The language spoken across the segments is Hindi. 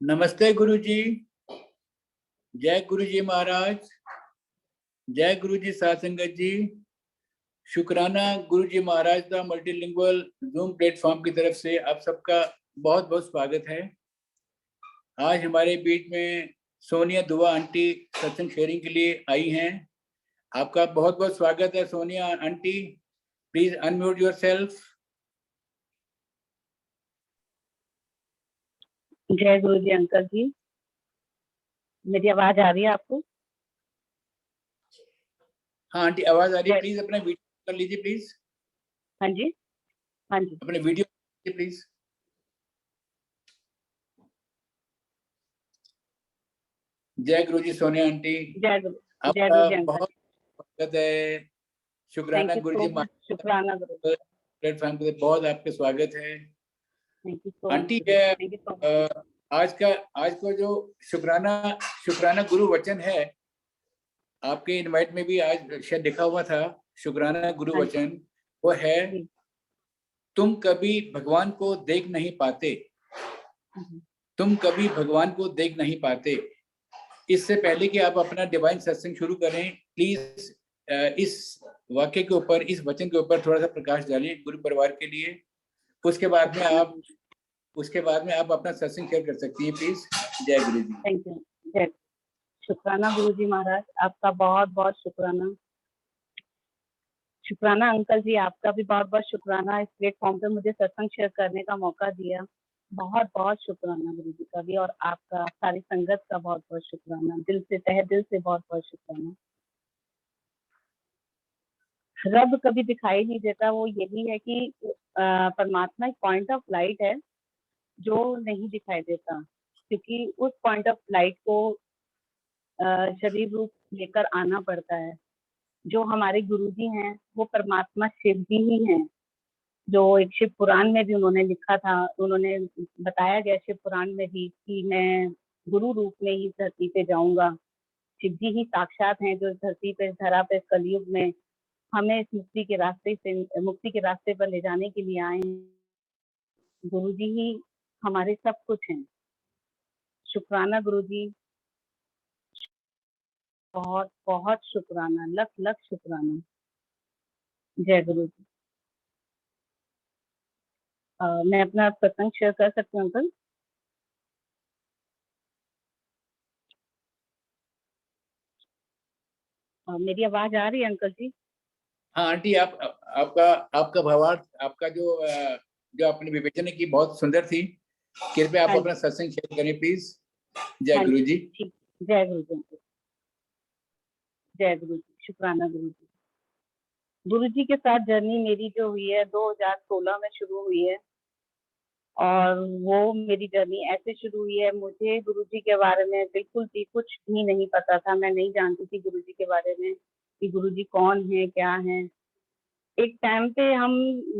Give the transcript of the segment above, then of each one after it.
नमस्ते गुरु जी। जय गुरु जी महाराज। जय गुरु जी साध संगत जी। शुक्राना गुरु जी महाराज का मल्टीलिंगुअल जूम प्लेटफॉर्म की तरफ से आप सबका बहुत बहुत स्वागत है। आज हमारे बीच में सोनिया दुआ आंटी सत्संग शेयरिंग के लिए आई हैं। आपका बहुत बहुत स्वागत है Sonia aunty. Please unmute yourself. जय गुरु जी अंकल जी, मेरी आवाज आ रही है आपको? हाँ आंटी आवाज आ रही है। प्लीज अपना वीडियो कर लीजिए प्लीज। हाँ जी, हाँ जी। अपने वीडियो प्लीज। जय गुरु जी सोनिया आंटी। जय गुरु जी आपका अंकल। बहुत स्वागत है। शुक्राना गुरु जी शुक्राना गुरु जी। प्लेटफॉर्म पे बहुत आपके स्वागत है। Thank you so aunty much. Thank you so much. आज का जो शुक्राना गुरु वचन है, आपके इनवाइट में भी आज शायद लिखा हुआ था। शुक्राना गुरु हाँ वचन वो है, जी। तुम कभी भगवान को देख नहीं पाते। तुम कभी भगवान को देख नहीं पाते। इससे पहले कि आप अपना डिवाइन सत्संग शुरू करें, प्लीज इस वाक्य के ऊपर, इस वचन के ऊपर थोड़ा सा प्रकाश डालिए गुरु परिवार के लिए। उसके बाद में आप अपना सत्संग शेयर कर सकती हैं प्लीज। जय गुरु जी। Thank you. जय शुक्राना गुरु जी महाराज, आपका बहुत बहुत शुक्राना। शुक्राना अंकल जी, आपका भी बहुत बहुत शुक्राना इस प्लेटफॉर्म पे मुझे सत्संग शेयर करने का मौका दिया। बहुत बहुत शुक्राना गुरु जी का भी, और आपका सारी संगत का बहुत बहुत शुक्राना। दिल से, तहे दिल से बहुत बहुत शुक्राना। रब कभी दिखाई नहीं देता, वो यही है कि परमात्मा एक पॉइंट ऑफ लाइट है जो नहीं दिखाई देता, क्योंकि उस पॉइंट ऑफ लाइट को शरीर रूप लेकर आना पड़ता है। जो हमारे गुरुजी हैं वो परमात्मा शिव जी ही हैं, जो एक शिव पुराण में भी उन्होंने लिखा था, उन्होंने बताया गया शिव पुराण में भी कि मैं गुरु रूप में ही धरती पे जाऊंगा। शिव जी ही साक्षात हैं जो धरती पे, धरा पे, कलयुग में हमें इस मुक्ति के रास्ते पर ले जाने के लिए आए हैं। गुरु जी ही हमारे सब कुछ हैं। शुक्राना गुरु जी, बहुत बहुत शुक्राना, लख लख शुक्राना। जय गुरु जी। मैं अपना प्रसंग शेयर कर सकती हूँ अंकल? मेरी आवाज आ रही है अंकल जी? हाँ आंटी, आपका भावार्थ, आपका जो आपने विवेचना की बहुत सुंदर थी। कृपया आप अपना सत्संग शेयर करें प्लीज। जय गुरु जी। ठीक। जय गुरु जी अंकल। जय गुरु जी। शुक्राना गुरु जी। गुरु जी के साथ जर्नी मेरी जो हुई है 2016 में शुरू हुई है, और वो मेरी जर्नी ऐसे शुरू हुई है, मुझे गुरुजी के बारे में बिल्कुल भी कुछ भी नहीं पता था। मैं नहीं जानती थी गुरुजी के बारे में कि गुरुजी कौन है, क्या है। एक टाइम पे हम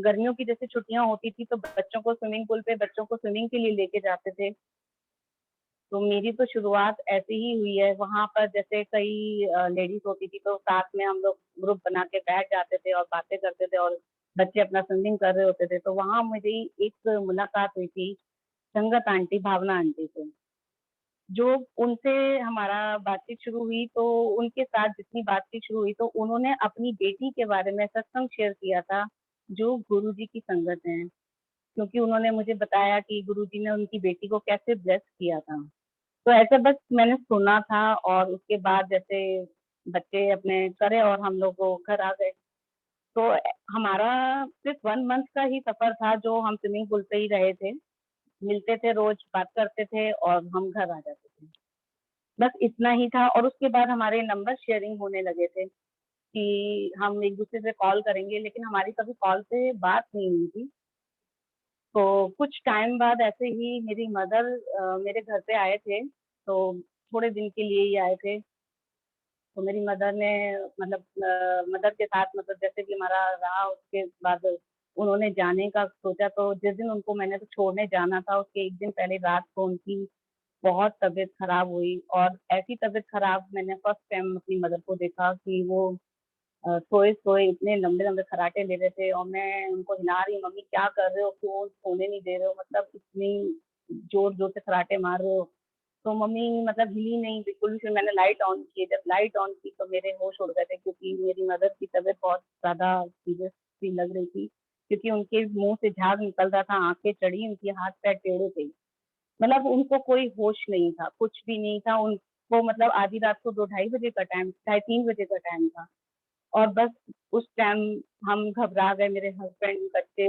गर्मियों की जैसे छुट्टियां होती थी तो बच्चों को स्विमिंग पूल पे, बच्चों को स्विमिंग के लिए लेके जाते थे। तो मेरी तो शुरुआत ऐसे ही हुई है। वहां पर जैसे कई लेडीज होती थी तो साथ में हम लोग ग्रुप बना के बैठ जाते थे और बातें करते थे, और बच्चे अपना स्विमिंग कर रहे होते थे। तो वहां मेरी एक मुलाकात हुई थी संगत आंटी, भावना आंटी से। जो उनसे हमारा बातचीत शुरू हुई, तो उनके साथ जितनी बातचीत शुरू हुई तो उन्होंने अपनी बेटी के बारे में सत्संग शेयर किया था, जो गुरुजी की संगत है। क्योंकि उन्होंने मुझे बताया कि गुरुजी ने उनकी बेटी को कैसे ब्लेस किया था। तो ऐसे बस मैंने सुना था, और उसके बाद जैसे बच्चे अपने करे और हम लोग वो घर आ गए। तो हमारा सिर्फ 1 मंथ का ही सफर था, जो हम स्विमिंग पूल पे ही रहे थे, मिलते थे, रोज बात करते थे और हम घर आ जाते थे। बस इतना ही था। और उसके बाद हमारे नंबर शेयरिंग होने लगे थे कि हम एक दूसरे से कॉल करेंगे, लेकिन हमारी कभी कॉल पे बात नहीं हुई थी। तो कुछ टाइम बाद ऐसे ही मेरी मदर मेरे घर पे आए थे, तो थोड़े दिन के लिए ही आए थे। तो मेरी मदर ने मतलब मदर के साथ मतलब जैसे कि हमारा रहा, उसके बाद उन्होंने जाने का सोचा। तो जिस दिन उनको मैंने तो छोड़ने जाना था, उसके एक दिन पहले रात को उनकी बहुत तबीयत खराब हुई। और ऐसी तबीयत खराब मैंने फर्स्ट टाइम अपनी मदर को देखा कि वो सोए सोए इतने लंबे लंबे खराटे ले रहे थे, और मैं उनको हिला रही हूँ, मम्मी क्या कर रहे हो, क्यों सोने नहीं दे रहे हो, मतलब इतनी जोर जोर से खराटे मार रहे हो। तो मम्मी मतलब हिली नहीं बिल्कुल भी। फिर मैंने लाइट ऑन की, जब लाइट ऑन की तो मेरे होश उड़ गए थे, क्योंकि मेरी मदर की तबीयत बहुत ज्यादा सीरियस सी लग रही थी, क्योंकि उनके मुंह से झाग निकल रहा था, आंखें चढ़ी, उनके हाथ पैर टेढ़े थे। मतलब उनको कोई होश नहीं था, कुछ भी नहीं था उनको। मतलब आधी रात को 2-2:30 बजे का टाइम, 2:30-3 बजे का टाइम था। और बस उस टाइम हम घबरा गए, मेरे हस्बैंड, बच्चे।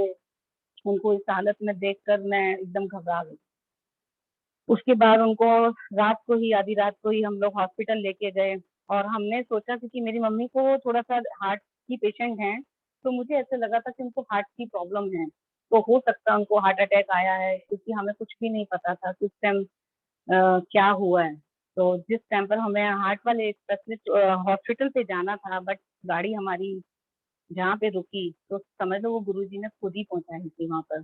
उनको इस हालत में देखकर मैं एकदम घबरा गई। उसके बाद उनको रात को ही, आधी रात को ही हम लोग हॉस्पिटल लेके गए। और हमने सोचा, क्योंकि मेरी मम्मी को थोड़ा सा हार्ट की पेशेंट हैं, तो मुझे ऐसे लगा था कि उनको हार्ट की प्रॉब्लम है, तो हो सकता है उनको हार्ट अटैक आया है, क्योंकि हमें कुछ भी नहीं पता था कि उस टाइम क्या हुआ है। तो जिस टाइम पर हमें हार्ट वाले स्पेशलिस्ट हॉस्पिटल पे जाना था, बट गाड़ी हमारी जहाँ पे रुकी, तो समझ लो वो गुरुजी ने खुद ही पहुंचाई थी वहां पर।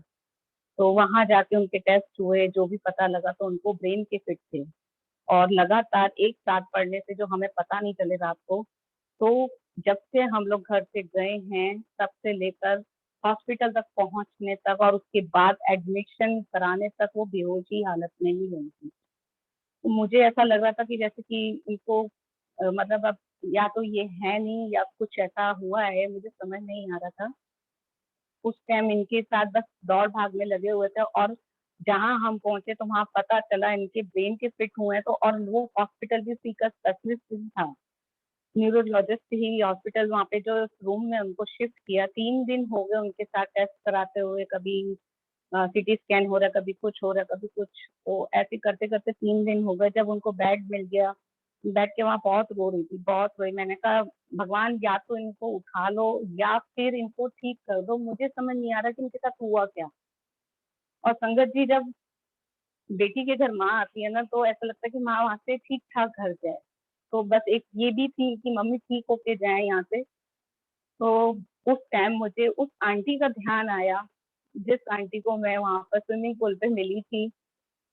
तो वहां जाके उनके टेस्ट हुए, जो भी पता लगा तो उनको ब्रेन के फिट थे। और लगातार एक साथ पढ़ने से जो हमें पता नहीं चले रात को, तो जब से हम लोग घर से गए हैं तब से लेकर हॉस्पिटल तक पहुंचने तक और उसके बाद एडमिशन कराने तक वो बेहोशी हालत में ही गई थी। तो मुझे ऐसा लग रहा था कि जैसे कि इनको मतलब अब या तो ये है नहीं या कुछ ऐसा हुआ है, मुझे समझ नहीं आ रहा था। उस टाइम इनके साथ बस दौड़ भाग में लगे हुए थे। और जहाँ हम पहुंचे तो वहां पता चला इनके ब्रेन के फिट हुए हैं। तो और वो हॉस्पिटल भी उसी का स्पेशलिस्ट था, न्यूरोलॉजिस्ट ही हॉस्पिटल वहाँ पे जो रूम में उनको शिफ्ट किया। 3 दिन हो गए उनके साथ टेस्ट कराते हुए, कभी सीटी स्कैन हो रहा है, कभी कुछ हो रहा है, कभी कुछ। तो ऐसे करते करते 3 दिन हो गए। जब उनको बेड मिल गया, बैठ के वहां बहुत रो रही थी, बहुत रोई। मैंने कहा भगवान या तो इनको उठा लो या फिर इनको ठीक कर दो, मुझे समझ नहीं आ रहा कि इनके साथ हुआ क्या। और संगत जी, जब बेटी के घर माँ आती है ना, तो ऐसा लगता है कि माँ वहां से ठीक ठाक घर जाए। तो बस एक ये भी थी कि मम्मी ठीक होके जाए यहाँ से। तो उस टाइम मुझे उस आंटी का ध्यान आया, जिस आंटी को मैं वहां पर स्विमिंग पूल पे मिली थी।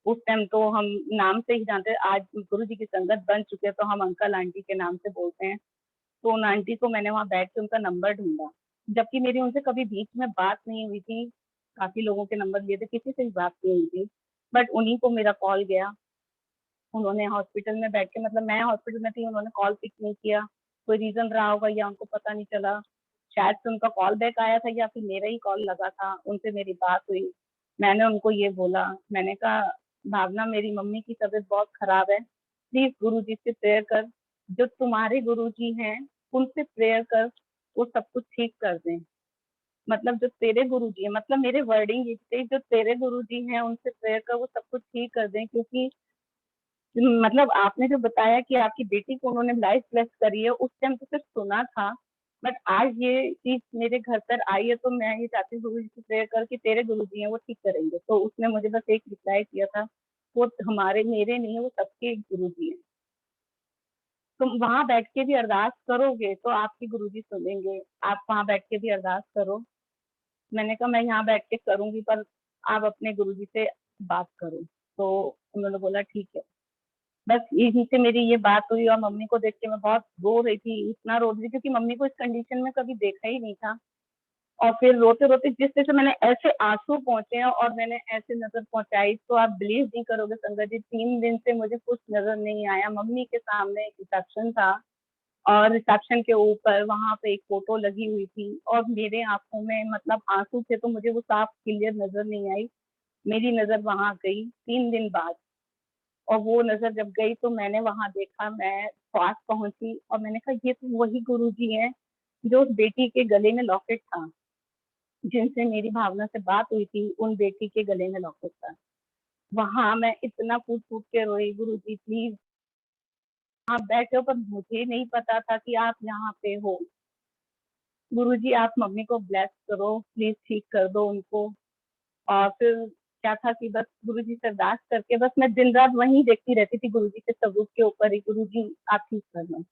उस टाइम तो हम नाम से ही जानते हैं, आज गुरु जी की संगत बन चुके हैं तो हम अंकल आंटी के नाम से बोलते हैं। तो उन आंटी को मैंने वहां बैठ के उनका नंबर ढूंढा, जबकि मेरी उनसे कभी बीच में बात नहीं हुई थी। काफी लोगों के नंबर लिए थे, किसी से भी बात नहीं हुई थी। बट उन्हीं को मेरा कॉल गया। उन्होंने हॉस्पिटल में बैठ के, मतलब मैं हॉस्पिटल में थी, उन्होंने कॉल पिक नहीं किया। कोई रीजन रहा होगा या उनको पता नहीं चला, शायद से उनका कॉल बैक आया था या फिर मेरा ही कॉल लगा था। उनसे मेरी बात हुई। मैंने उनको ये बोला, मैंने कहा भावना, मेरी मम्मी की तबीयत बहुत खराब है, प्लीज गुरु जी से प्रेयर कर, जो तुम्हारे गुरु जी हैं उनसे प्रेयर कर, वो सब कुछ ठीक कर दें। मतलब जो तेरे गुरु जी है, मतलब मेरे वर्डिंग ये थे, जो तेरे गुरु जी हैं उनसे प्रेयर कर, वो सब कुछ ठीक कर दें। क्योंकि मतलब आपने जो बताया कि आपकी बेटी को उन्होंने लाइफ ब्लेस करी है, उस टाइम तो सिर्फ सुना था। बट आज ये चीज मेरे घर पर आई है, तो मैं ये चाहती हूँ गुरु जी से प्रेयर कर कि तेरे गुरु जी हैं वो ठीक करेंगे। तो उसने मुझे बस एक रिप्लाई किया था, वो हमारे मेरे नहीं है, वो सबके गुरु जी हैं। तुम वहां बैठ के भी अरदास करोगे तो आपके गुरु जी सुनेंगे, आप वहां बैठ के भी अरदास करो। मैंने कहा मैं यहाँ बैठ के करूंगी, पर आप अपने गुरु जी से बात करो। तो उन्होंने बोला ठीक है। बस यहीं से मेरी ये बात हुई। और मम्मी को देख के मैं बहुत रो रही थी, इतना रो रही थी, क्योंकि मम्मी को इस कंडीशन में कभी देखा ही नहीं था। और फिर रोते रोते जिस तरह से मैंने ऐसे आंसू पहुंचे हैं और मैंने ऐसे नजर पहुंचाई, तो आप बिलीव नहीं करोगे संगत जी, 3 दिन से मुझे कुछ नजर नहीं आया। मम्मी के सामने एक रिसेप्शन था और रिसेप्शन के ऊपर वहां पे एक फोटो लगी हुई थी, और मेरे आंखों में मतलब आंसू थे, तो मुझे वो साफ क्लियर नजर नहीं आई। मेरी नजर वहां गई 3 दिन बाद। और वो नजर जब गई तो मैंने वहां देखा, मैं पास पहुंची और मैंने कहा ये तो वही गुरुजी हैं जो उस बेटी के गले में लॉकेट था, जिनसे मेरी भावना से बात हुई थी, उन बेटी के गले में लॉकेट था। वहां मैं इतना फूट फूट के रोई, गुरुजी प्लीज आप बैठे हो, पर मुझे नहीं पता था कि आप यहाँ पे हो। गुरुजी आप मम्मी को ब्लेस करो, प्लीज ठीक कर दो उनको। और फिर क्या था कि बस गुरुजी से अरदास करके बस मैं दिन रात वहीं देखती रहती थी, गुरुजी के सबूत के ऊपर ही, गुरुजी आप ठीक करना।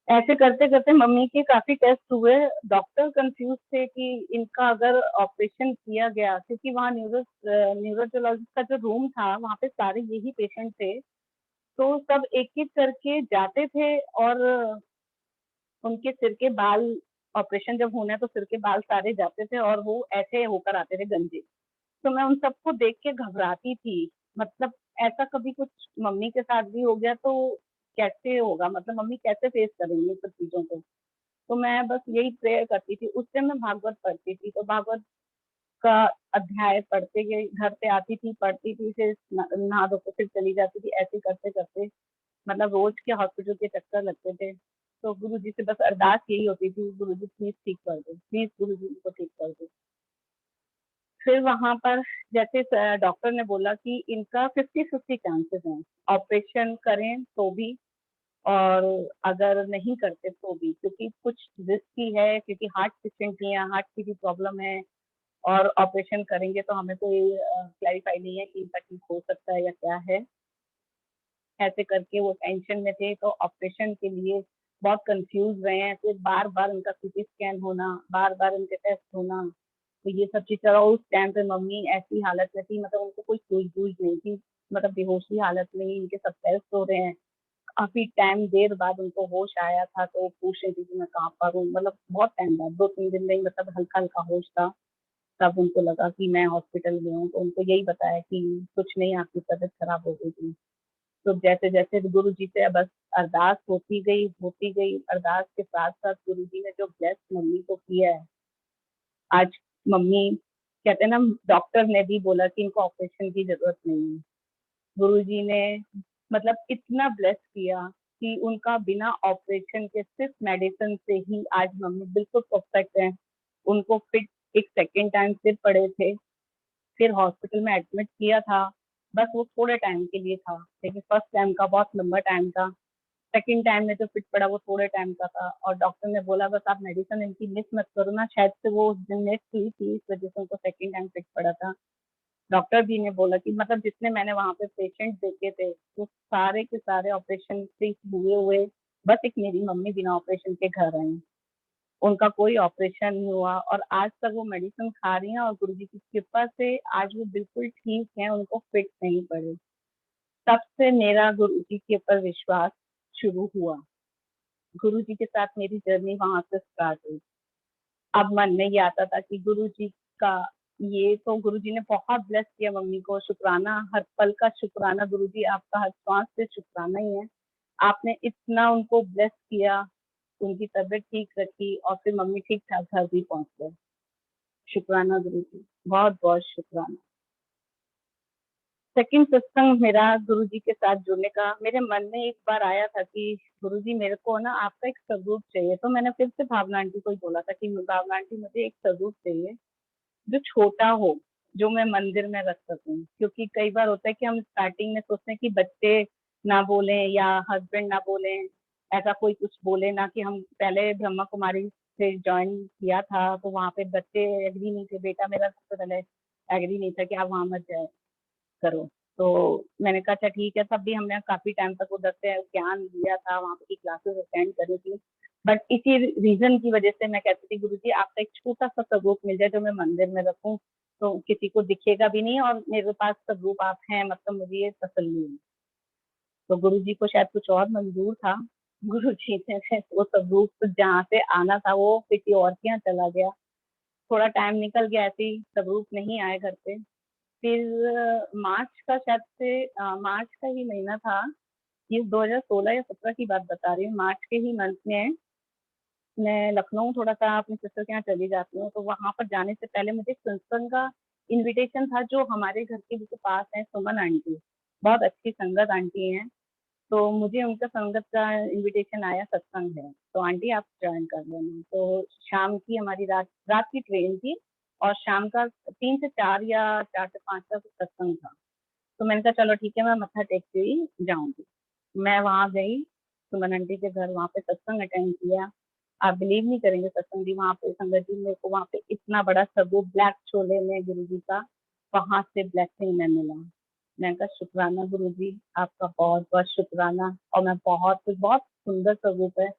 ऐसे करते करते मम्मी के काफी टेस्ट हुए। डॉक्टर कंफ्यूज थे कि इनका अगर ऑपरेशन किया गया, क्योंकि वहाँ न्यूरोलॉजिस्ट का जो रूम था वहाँ पे सारे यही पेशेंट थे, तो सब एक एक करके जाते थे और उनके सिर के बाल, ऑपरेशन जब होना है तो सिर के बाल सारे जाते थे और वो ऐसे होकर आते थे गंजे। तो मैं उन सबको देख के घबराती थी। मतलब ऐसा कभी कुछ मम्मी के साथ भी हो गया तो कैसे होगा, मतलब मम्मी कैसे फेस करेंगी सब चीजों को। तो मैं बस यही प्रेयर करती थी। उस टाइम मैं भागवत पढ़ती थी, तो भागवत का अध्याय पढ़ते गए घर पे आती थी, पढ़ती थी, फिर नहा धो के फिर चली जाती थी। ऐसे करते करते मतलब रोज के हॉस्पिटल के चक्कर लगते थे। तो गुरु जी से बस अरदास यही होती थी, गुरु जी प्लीज ठीक कर दो, प्लीज गुरु जी को ठीक कर दो। फिर वहां पर जैसे डॉक्टर ने बोला कि इनका 50-50 चांसेस हैं, ऑपरेशन करें तो भी और अगर नहीं करते तो भी, क्योंकि कुछ रिस्की है, क्योंकि हार्ट पेशेंट ही है, हार्ट की भी प्रॉब्लम है। और ऑपरेशन करेंगे तो हमें कोई क्लैरिफाई नहीं है कि इनका ठीक हो सकता है या क्या है। ऐसे करके वो टेंशन में थे, तो ऑपरेशन के लिए बहुत कंफ्यूज रहे हैं। फिर बार बार उनका सीटी स्कैन होना, बार बार उनके टेस्ट होना, तो ये सब चीज चला। उस टाइम पे मम्मी ऐसी हालत में थी, मतलब उनको कोई सूझबूझ नहीं थी, मतलब बेहोशी हालत में ही इनके सब टेस्ट हो रहे हैं। काफी टाइम देर बाद उनको होश आया था, तो वो पूछ रही थी कि मैं कहाँ पर हूँ। मतलब बहुत टाइम बाद, 2-3 दिन में ही मतलब हल्का हल्का होश था। तब उनको लगा कि मैं हॉस्पिटल में हूँ, तो उनको यही बताया कि कुछ नहीं, आपकी तबीयत खराब हो गई थी। तो जैसे जैसे गुरु जी से बस अरदास होती गई। अरदास के साथ साथ गुरु जी ने जो ब्लेस मम्मी को किया है, आज मम्मी कहते हैं ना, डॉक्टर ने भी बोला कि इनको ऑपरेशन की जरूरत नहीं है। गुरु जी ने मतलब इतना ब्लेस किया कि उनका बिना ऑपरेशन के सिर्फ मेडिसिन से ही आज मम्मी बिल्कुल परफेक्ट है। उनको फिर एक सेकेंड टाइम फिर पड़े थे, फिर हॉस्पिटल में एडमिट किया था। बस वो थोड़े टाइम के लिए था, लेकिन फर्स्ट टाइम का बहुत लंबा टाइम था। सेकंड टाइम में जो फिट पड़ा वो थोड़े टाइम का था, और डॉक्टर ने बोला बस आप मेडिसिन इनकी मिस मत करो ना। शायद से वो उस दिन मिस हुई थी, इस वजह से उनको सेकंड टाइम फिट पड़ा था। डॉक्टर जी ने बोला कि मतलब जितने मैंने वहां पे पेशेंट देखे थे, वो सारे के सारे ऑपरेशन फ्री हुए हुए, बस एक मेरी मम्मी बिना ऑपरेशन के घर आई। उनका कोई ऑपरेशन नहीं हुआ, और आज तक वो मेडिसिन खा रही हैं, और गुरु जी की कृपा से आज वो बिल्कुल ठीक है, उनको फिट नहीं पड़े। तब से मेरा गुरु जी के ऊपर विश्वास शुरू हुआ। गुरु जी के साथ मेरी जर्नी वहां से स्टार्ट हुई। अब मन में ये आता था कि गुरु जी का, ये तो गुरु जी ने बहुत ब्लेस किया मम्मी को। शुक्राना, हर पल का शुक्राना गुरु जी, आपका हर सांस से शुक्राना ही है। आपने इतना उनको ब्लेस किया, उनकी तबीयत ठीक रखी, और फिर मम्मी ठीक ठाक घर भी पहुंच गए। शुक्राना गुरु जी, बहुत बहुत शुक्राना। सेकंड सत्संग मेरा गुरु जी के साथ जुड़ने का, मेरे मन में एक बार आया था कि गुरु जी मेरे को ना आपका एक स्वरूप चाहिए। तो मैंने फिर से भावना आंटी को ही बोला था कि भावना आंटी मुझे एक स्वरूप चाहिए जो छोटा हो, जो मैं मंदिर में रख सकूं। क्योंकि कई बार होता है कि हम स्टार्टिंग में सोचते हैं कि बच्चे ना बोले या हस्बैंड ना बोले, ऐसा कोई कुछ बोले ना। कि हम पहले ब्रह्मा कुमारी से ज्वाइन किया था, तो वहां पे बच्चे एग्री नहीं थे। बेटा मेरा सबसे पहले एग्री नहीं था कि आप वहां मत जाए करो। तो मैंने कहा अच्छा ठीक है। तब भी हमने काफी टाइम तक उधर से ज्ञान लिया था, वहां की क्लासेस अटेंड करी थी। बट इसी रीजन की वजह से मैं कहती थी गुरु जी आपका एक छोटा सा स्वरूप मिल जाए जो मैं मंदिर में रखूं, तो किसी को दिखेगा भी नहीं, और मेरे पास स्वरूप आप हैं, मतलब मुझे ये तसल्ली है। तो गुरु जी को शायद कुछ और मंजूर था। गुरु जी ने वो स्वरूप जहाँ से आना था वो किसी और के यहाँ चला गया। थोड़ा टाइम निकल गया, ऐसे ही स्वरूप नहीं आए घर पे। फिर मार्च का शायद से मार्च का ही महीना था, ये 2016 या 17 की बात बता रही हूँ। मार्च के ही मंथ में मैं लखनऊ थोड़ा सा अपनी सिस्टर के यहाँ चली जाती हूँ। तो वहां पर जाने से पहले मुझे सत्संग का इनविटेशन था, जो हमारे घर के बिल्कुल पास है, सुमन आंटी, बहुत अच्छी संगत आंटी हैं। तो मुझे उनका संगत का इनविटेशन आया, सत्संग है तो आंटी आप ज्वाइन कर लेना। तो शाम की हमारी रात रात की ट्रेन थी, और शाम का 3 से 4 या 4 से 5 का सत्संग था। तो मैंने कहा चलो ठीक है, मैं मत्था टेकती हुई जाऊंगी। मैं वहां गई, सुमन आंटी के घर, वहां पे सत्संग अटेंड किया। आप बिलीव नहीं करेंगे सत्संग जी, वहां पे संगत जी, मेरे को वहां पे इतना बड़ा सबूत ब्लैक चोले में गुरु जी का, वहां से ब्लेसिंग में मिला। मैंने कहा शुक्राना गुरु जी, आपका बहुत बहुत शुक्राना। और मैं बहुत बहुत सुंदर स्वरूप है,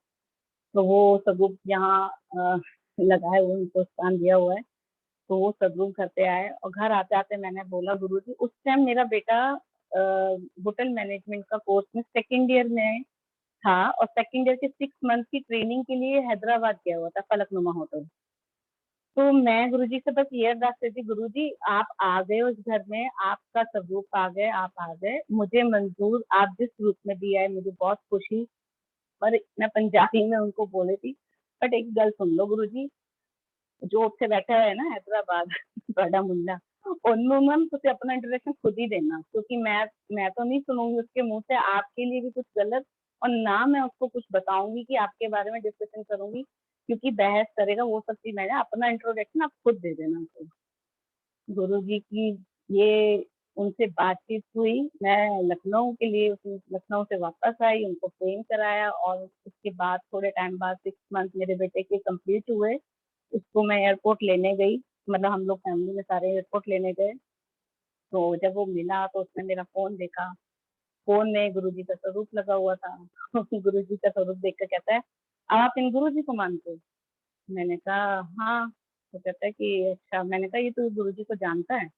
तो वो स्वरूप यहाँ लगाए हुए उनको स्थान दिया हुआ है। तो वो स्वरूप घर पे आए, और घर आते आते मैंने बोला गुरु जी, उस टाइम मेरा बेटा होटल मैनेजमेंट का कोर्स में सेकेंड ईयर में था, और सेकेंड ईयर के 6 मंथ की ट्रेनिंग के लिए हैदराबाद गया हुआ था, फलकनुमा होटल। तो मैं गुरुजी से बस ये अरदास करती, गुरुजी आप आ गए उस घर में, आपका स्वरूप आ गए, आप आ गए, मुझे मंजूर, आप जिस रूप में भी आए मुझे बहुत खुशी। पर मैं पंजाबी में उनको बोली थी, बट एक गल सुन लो गुरुजी, जो ਉੱਥੇ बैठा है ना हैदराबाद बड़ा मुंडा, ਉਹਨੂੰ ना ਤੁਸੀਂ अपना इंट्रोडक्शन खुद ही देना, क्योंकि मैं तो नहीं सुनूंगी उसके मुंह से आपके लिए भी कुछ गलत, और ना मैं उसको कुछ बताऊंगी कि आपके बारे में डिस्कशन करूंगी, क्योंकि बहस करेगा वो सब चीज। मैंने अपना इंट्रोडक्शन आप खुद दे देना उसको। गुरु जी की ये उनसे बातचीत हुई, मैं लखनऊ के लिए लखनऊ से वापस आई, उनको ट्रेन कराया, और उसके बाद थोड़े टाइम बाद 6 मंथ मेरे बेटे के कंप्लीट हुए, उसको मैं एयरपोर्ट लेने गई, मतलब हम लोग फैमिली में सारे एयरपोर्ट लेने गए। तो जब वो मिला तो उसने मेरा फोन देखा, फोन में गुरुजी का स्वरूप लगा हुआ था। गुरुजी का स्वरूप देख कर कहता है, आप इन गुरुजी को मानते हो? मैंने कहा हाँ। तो कहता है कि अच्छा। मैंने कहा ये तो गुरुजी को जानता है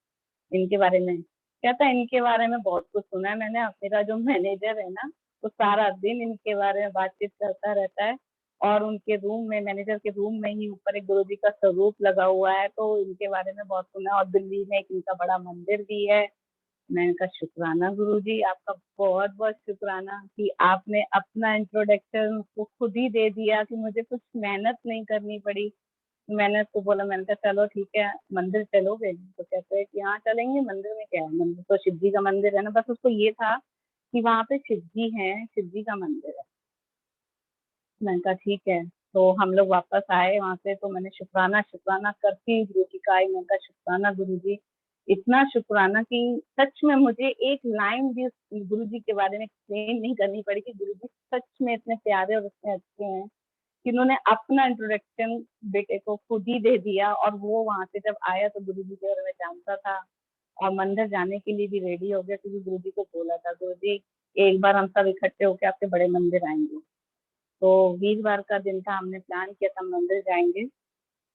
इनके बारे में? कहता है इनके बारे में बहुत कुछ सुना है मैंने, मेरा जो मैनेजर है ना वो सारा दिन इनके बारे में बातचीत करता रहता है, और उनके रूम में, मैनेजर के रूम में ही ऊपर एक गुरुजी का स्वरूप लगा हुआ है, तो इनके बारे में बहुत सुना है, और दिल्ली में एक इनका बड़ा मंदिर भी है। मैंने कहा शुक्राना गुरुजी, आपका बहुत बहुत शुक्राना कि आपने अपना इंट्रोडक्शन उसको खुद ही दे दिया, कि मुझे कुछ मेहनत नहीं करनी पड़ी। मैंने उसको बोला, मैंने कहा चलो ठीक है, मंदिर चलोगे? तो कहते हैं कि हाँ चलेंगे, मंदिर में क्या है, मंदिर तो शिव जी का मंदिर है ना। बस उसको ये था कि वहां पे शिव जी हैं, शिव जी का मंदिर है। मैंने कहा ठीक है। तो हम लोग वापस आए वहां से, तो मैंने शुक्राना शुक्राना करती गुरु जी का आई। मैंने कहा शुक्राना गुरु जी, इतना शुक्राना कि सच में मुझे एक लाइन भी गुरु जी के बारे में एक्सप्लेन नहीं करनी पड़ी, कि गुरु जी सच में इतने प्यारे और इतने अच्छे हैं कि उन्होंने अपना इंट्रोडक्शन बेटे को खुद ही दे दिया। और वो वहां से जब आया तो गुरु जी के बारे में जानता था, और मंदिर जाने के लिए भी रेडी हो गया, क्योंकि गुरु जी को बोला था, गुरु जी एक बार हम सब इकट्ठे होकर आपके बड़े मंदिर आएंगे। तो वीरवार का दिन था, हमने प्लान किया था मंदिर जाएंगे।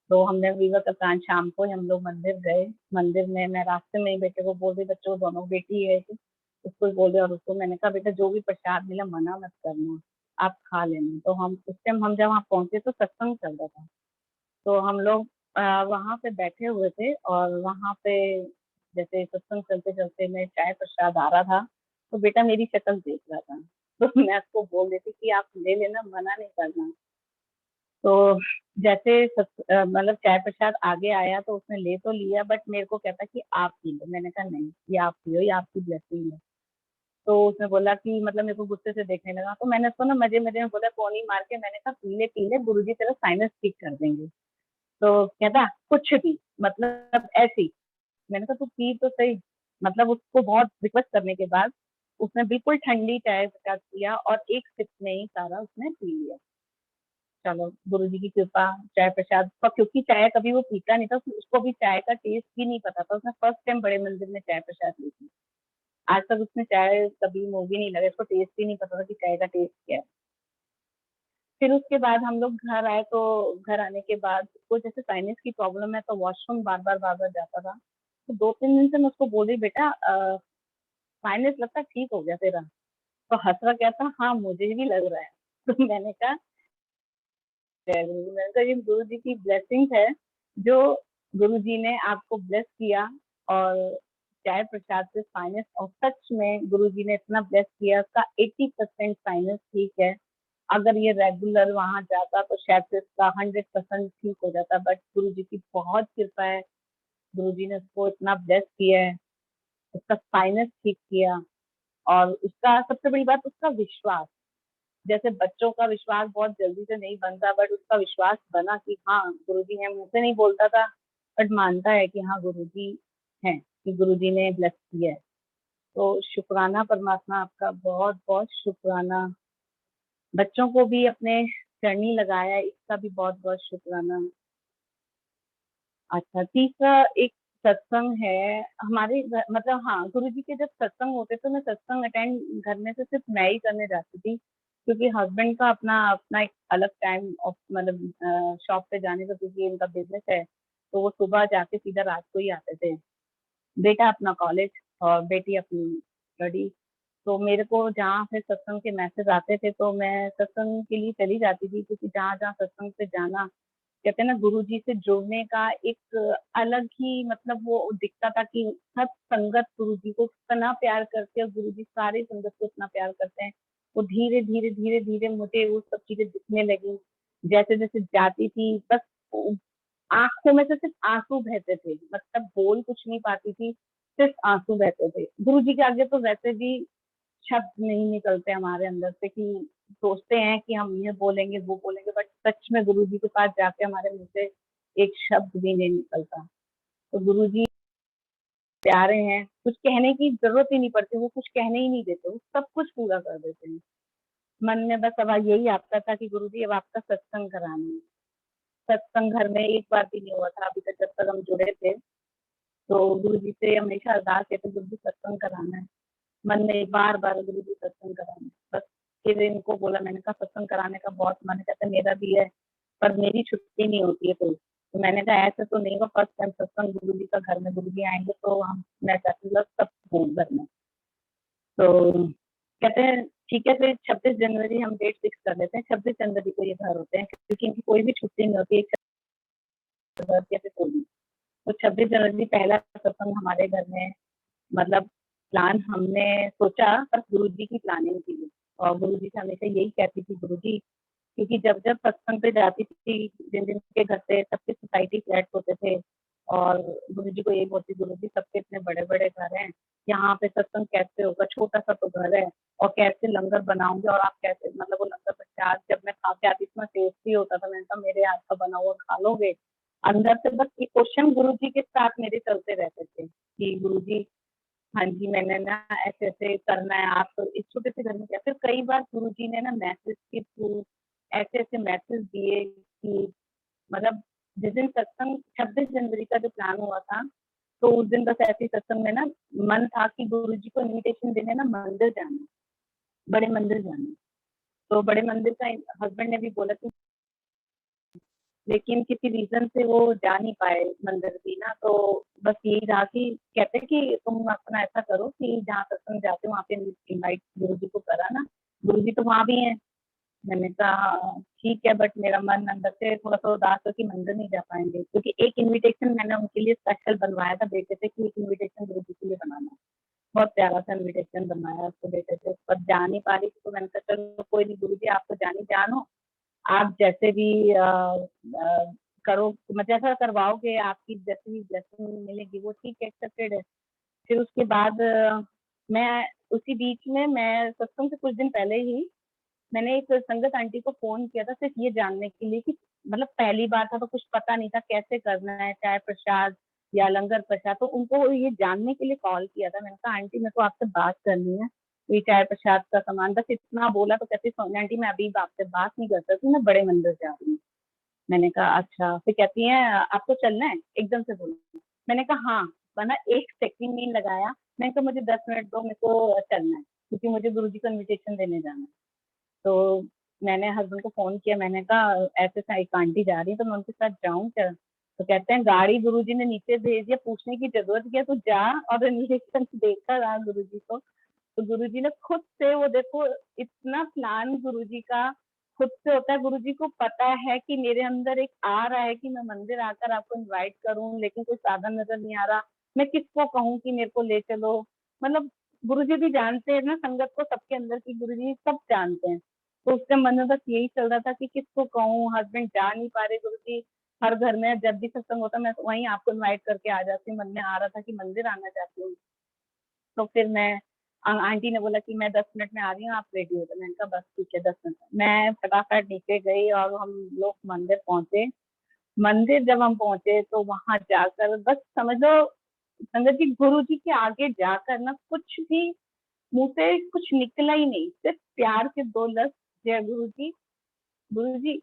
तो हमने वीरवार का प्लान, शाम को ही हम लोग मंदिर गए। मंदिर में मैं रास्ते में ही बेटे को बोल रही, बच्चों दोनों बेटी है उसको ही बोल रहे, और उसको मैंने कहा बेटा जो भी प्रसाद मिला मना मत करना, आप खा लेना। तो हम उस टाइम हम जब वहाँ पहुंचे तो सत्संग चल रहा था, तो हम लोग वहां पे बैठे हुए थे, और वहां पे जैसे सत्संग चलते चलते में चाय प्रसाद आ रहा था, तो बेटा मेरी शक्ल देख रहा था। तो मैं उसको बोल देती कि आप ले लेना, मना नहीं करना। तो जैसे मतलब चाय प्रसाद आगे आया तो उसने ले तो लिया, बट मेरे को कहता कि आप पी लो। मैंने कहा नहीं, ये आप पियो, ये आपकी ब्लेसिंग है। तो उसने बोला कि मतलब मेरे को गुस्से से देखने लगा, तो मैंने उसको ना मजे मजे में बोला, पौनी मार के मैंने कहा पीले पीले, गुरुजी तेरा साइनस ठीक कर देंगे। तो कहता कुछ भी, मतलब ऐसी। मैंने कहा तू पी तो सही। मतलब उसको बहुत रिक्वेस्ट करने के बाद उसने बिल्कुल ठंडी चाय स्टार्ट किया, और एक सिप में ही सारा उसने पी लिया। चलो गुरुजी की कृपा, चाय प्रसाद का, क्योंकि चाय कभी वो पीता नहीं था, उसको भी चाय का टेस्ट भी नहीं पता था, उसने फर्स्ट टाइम बड़े मंदिर में चाय प्रसाद ली थी। आज तक उसने चाय कभी मुंह भी नहीं लगा, उसको टेस्ट भी नहीं पता था कि चाय का टेस्ट क्या है। फिर उसके बाद हम लोग घर आए, तो घर आने के बाद उसको जैसे साइनस की प्रॉब्लम है, तो वॉशरूम बार बार जाता था। तो 2-3 दिन से मैं उसको बोली, बेटा साइनस लगता ठीक हो गया तेरा? तो हंस रहा, क्या था, हाँ मुझे भी लग रहा है। तो मैंने कहा जय गुरु जी। मैंने कहा ये गुरु जी की ब्लेसिंग है, जो गुरु जी ने आपको ब्लेस किया, और चाय प्रसाद से साइनस, और सच में गुरु जी ने इतना ब्लेस किया, उसका 80% साइनस ठीक है। अगर ये रेगुलर वहां जाता तो शायद से इसका 100% ठीक हो जाता, बट गुरु जी की बहुत कृपा है, गुरु जी ने उसको इतना ब्लेस किया है, उसका साइनस ठीक किया। और उसका सबसे बड़ी बात, उसका विश्वास। जैसे बच्चों का विश्वास बहुत जल्दी से नहीं बनता, बट उसका विश्वास बना कि हाँ गुरुजी है, मुंह से नहीं बोलता था बट मानता है कि हाँ गुरुजी हैं, कि गुरुजी ने ब्लेस किया है। तो शुक्राना परमात्मा, आपका बहुत बहुत शुक्राना। बच्चों को भी अपने चरनी लगाया, इसका भी बहुत बहुत शुक्राना। अच्छा, तीसरा एक सत्संग है हमारे घर, मतलब हाँ गुरुजी के जब सत्संग होते तो मैं सत्संग अटेंड घर में से सिर्फ मैं ही करने जाती थी, क्योंकि हस्बैंड का अपना अपना एक अलग टाइम ऑफ, मतलब शॉप पे जाने का, क्योंकि इनका बिजनेस है, तो वो सुबह जाके सीधा रात को ही आते थे। बेटा अपना कॉलेज और बेटी अपनी स्टडी। तो मेरे को जहाँ से सत्संग के मैसेज आते थे तो मैं सत्संग के लिए चली जाती थी, क्योंकि जहाँ जहाँ सत्संग पे जाना कहते हैं ना गुरुजी से जुड़ने का एक अलग ही मतलब वो दिखता था कि सब संगत गुरुजी को इतना प्यार करते हैं और गुरुजी सारे संगत को इतना प्यार करते हैं। वो धीरे धीरे धीरे धीरे मुझे वो सब चीजें दिखने लगी। जैसे जैसे जाती थी बस आंखों में से सिर्फ आंसू बहते थे, मतलब बोल कुछ नहीं पाती थी, सिर्फ आंसू बहते थे। गुरुजी के आगे तो वैसे भी शब्द नहीं निकलते हमारे अंदर से कि सोचते हैं कि हम ये बोलेंगे वो बोलेंगे, बट सच में गुरुजी के पास जाके हमारे मुंह से एक शब्द भी नहीं निकलता। तो गुरुजी प्यारे हैं, कुछ कहने की जरूरत ही नहीं पड़ती, वो कुछ कहने ही नहीं देते, वो सब कुछ पूरा कर देते हैं। मन में बस अब यही आता था कि गुरुजी अब आपका सत्संग कराना है। सत्संग घर में एक बार भी नहीं हुआ था अभी तक जब तक हम जुड़े थे। तो गुरुजी से हमेशा अरदास कहते गुरुजी सत्संग कराना है। मन में बार बार गुरुजी सत्संग कराना है। बस फिर इनको बोला, मैंने कहा सत्संग कराने का बहुत मन है। कहते मेरा भी है पर मेरी छुट्टी नहीं होती है कोई। तो मैंने कहा ऐसे तो नहीं होगा, फर्स्ट टाइम सत्संग गुरुजी का घर में गुरुजी आएंगे तो हम मैं चाहती हूँ सब हूँ घर में। तो कहते हैं ठीक है फिर 26 जनवरी हम डेट फिक्स कर लेते हैं, 26 जनवरी को ये घर होते हैं क्योंकि इनकी कोई भी छुट्टी नहीं होती है या फिर कोई भी। तो 26 जनवरी पहला सत्संग हमारे घर में, मतलब प्लान हमने सोचा पर गुरुजी की प्लानिंग थी। और गुरुजी से हमेशा यही कहती थी गुरुजी, क्योंकि जब जब सत्संग पे जाती थी जिन जिन के घर पे सबके सोसाइटी फ्लैट होते थे और गुरुजी को यही बोलती गुरुजी सबके इतने बड़े बड़े घर हैं, यहाँ पे सत्संग कैसे होगा, छोटा सा तो घर है और कैसे लंगर बनाऊंगे और आप कैसे, मतलब वो लंगर प्रसाद जब मैं खा के आती इतना टेस्टी होता था, मैंने कहा मेरे हाथ का बना हुआ खा लोगे। अंदर से बस ये क्वेश्चन गुरुजी के साथ मेरे चलते रहते थे कि गुरुजी हाँ जी, मैंने ना ऐसे-ऐसे करना है, आप तो इस छोटे से घर में क्या। फिर कई बार गुरुजी ने ना मैसेज के थ्रू ऐसे-ऐसे मैसेज दिए कि मतलब जिस दिन सत्संग 26 जनवरी का जो प्लान हुआ था, तो उस दिन बस ऐसे ही सत्संग में ना मन था कि गुरुजी को इन्विटेशन देने ना मंदिर जाना है, बड़े मंदिर जाना है। तो बड़े मंदिर का हस्बैंड ने भी बोला कि लेकिन किसी रीज़न से वो जा नहीं पाए मंदिर भी ना, तो बस यही रहा कि कहते कि तुम अपना ऐसा करो कि जहाँ सत्संग जाते हो वहाँ पे इनवाइट गुरुजी को कराना, गुरुजी तो वहाँ भी हैं। मैंने कहा ठीक है, बट मेरा मन अंदर से थोड़ा-सा उदास हो कि मंदिर नहीं जा पाएँगे क्योंकि एक इन्विटेशन मैंने उनके लिए स्पेशल बनवाया था बेटे से कि एक इन्विटेशन गुरुजी के लिए बनाना है। बहुत प्यारा सा इन्विटेशन बनवाया उसको बेटे से, पर जा नहीं पा रही थी तो मैंने कहा चलो कोई नहीं गुरुजी आप तो जान ही जान हो, आप जैसे भी करो, मतलब जैसा करवाओगे आपकी जैसी भी ब्लेसिंग मिलेगी वो ठीक है, एक्सेप्टेड है। फिर उसके बाद मैं उसी बीच में मैं सत्संग से कुछ दिन पहले ही मैंने एक संगत आंटी को फ़ोन किया था सिर्फ ये जानने के लिए कि मतलब पहली बार था तो कुछ पता नहीं था कैसे करना है, चाय प्रसाद या लंगर प्रसाद, तो उनको ये जानने के लिए कॉल किया था। मैंने कहा आंटी मेरे को आपसे बात करनी है, ये चाय प्रसाद का सामान, बस इतना बोला तो कहती सोनिया आंटी मैं अभी आपसे बात नहीं कर सकती, मैं बड़े मंदिर जा रही हूँ। मैंने कहा अच्छा, फिर कहती हैं आपको चलना है? एकदम से बोली। मैंने कहा हाँ, वरना 1 सेकंड नहीं लगाया, मैंने कहा मुझे 10 मिनट दो, मेरे को चलना है, क्योंकि मुझे गुरुजी को इन्विटेशन देने जाना है। तो मैंने हस्बैंड को फ़ोन किया, मैंने कहा ऐसे-ऐसे एक आंटी जा रही है तो मैं उनके साथ जाऊँ क्या? तो कहते हैं गाड़ी गुरुजी ने नीचे भेज दिया, पूछने की ज़रूरत क्या है, तू जा और इन्विटेशन देकर आ गुरुजी को। तो गुरुजी ने खुद से वो देखो इतना प्लान गुरुजी का खुद से होता है, गुरुजी को पता है कि मेरे अंदर एक आ रहा है कि मैं मंदिर आकर आपको इनवाइट करूं, लेकिन कोई साधन नजर नहीं आ रहा, मैं किसको कहूँ कि मेरे को ले चलो। मतलब गुरुजी भी जानते हैं ना संगत को, सबके अंदर की गुरुजी सब जानते हैं। तो उसके मन में बस यही चल रहा था कि किसको कहूँ, हस्बैंड जा नहीं पा रहे, गुरुजी हर घर में जब भी सत्संग होता मैं वहीं आपको इनवाइट करके आ जाती हूँ, मन में आ रहा था कि मंदिर आना चाहती हूँ। तो फिर मैं आंटी ने बोला कि मैं 10 मिनट में आ रही हूँ, आप रेडी हो जाओ। मैंने कहा बस ठीक है 10 मिनट में। मैं फटाफट नीचे गई और हम लोग मंदिर पहुंचे। मंदिर जब हम पहुंचे तो वहां जाकर बस समझ लो संगत जी गुरु जी के आगे जाकर ना कुछ भी मुंह से कुछ निकला ही नहीं, सिर्फ प्यार के 2 लफ्ज, जय गुरु जी,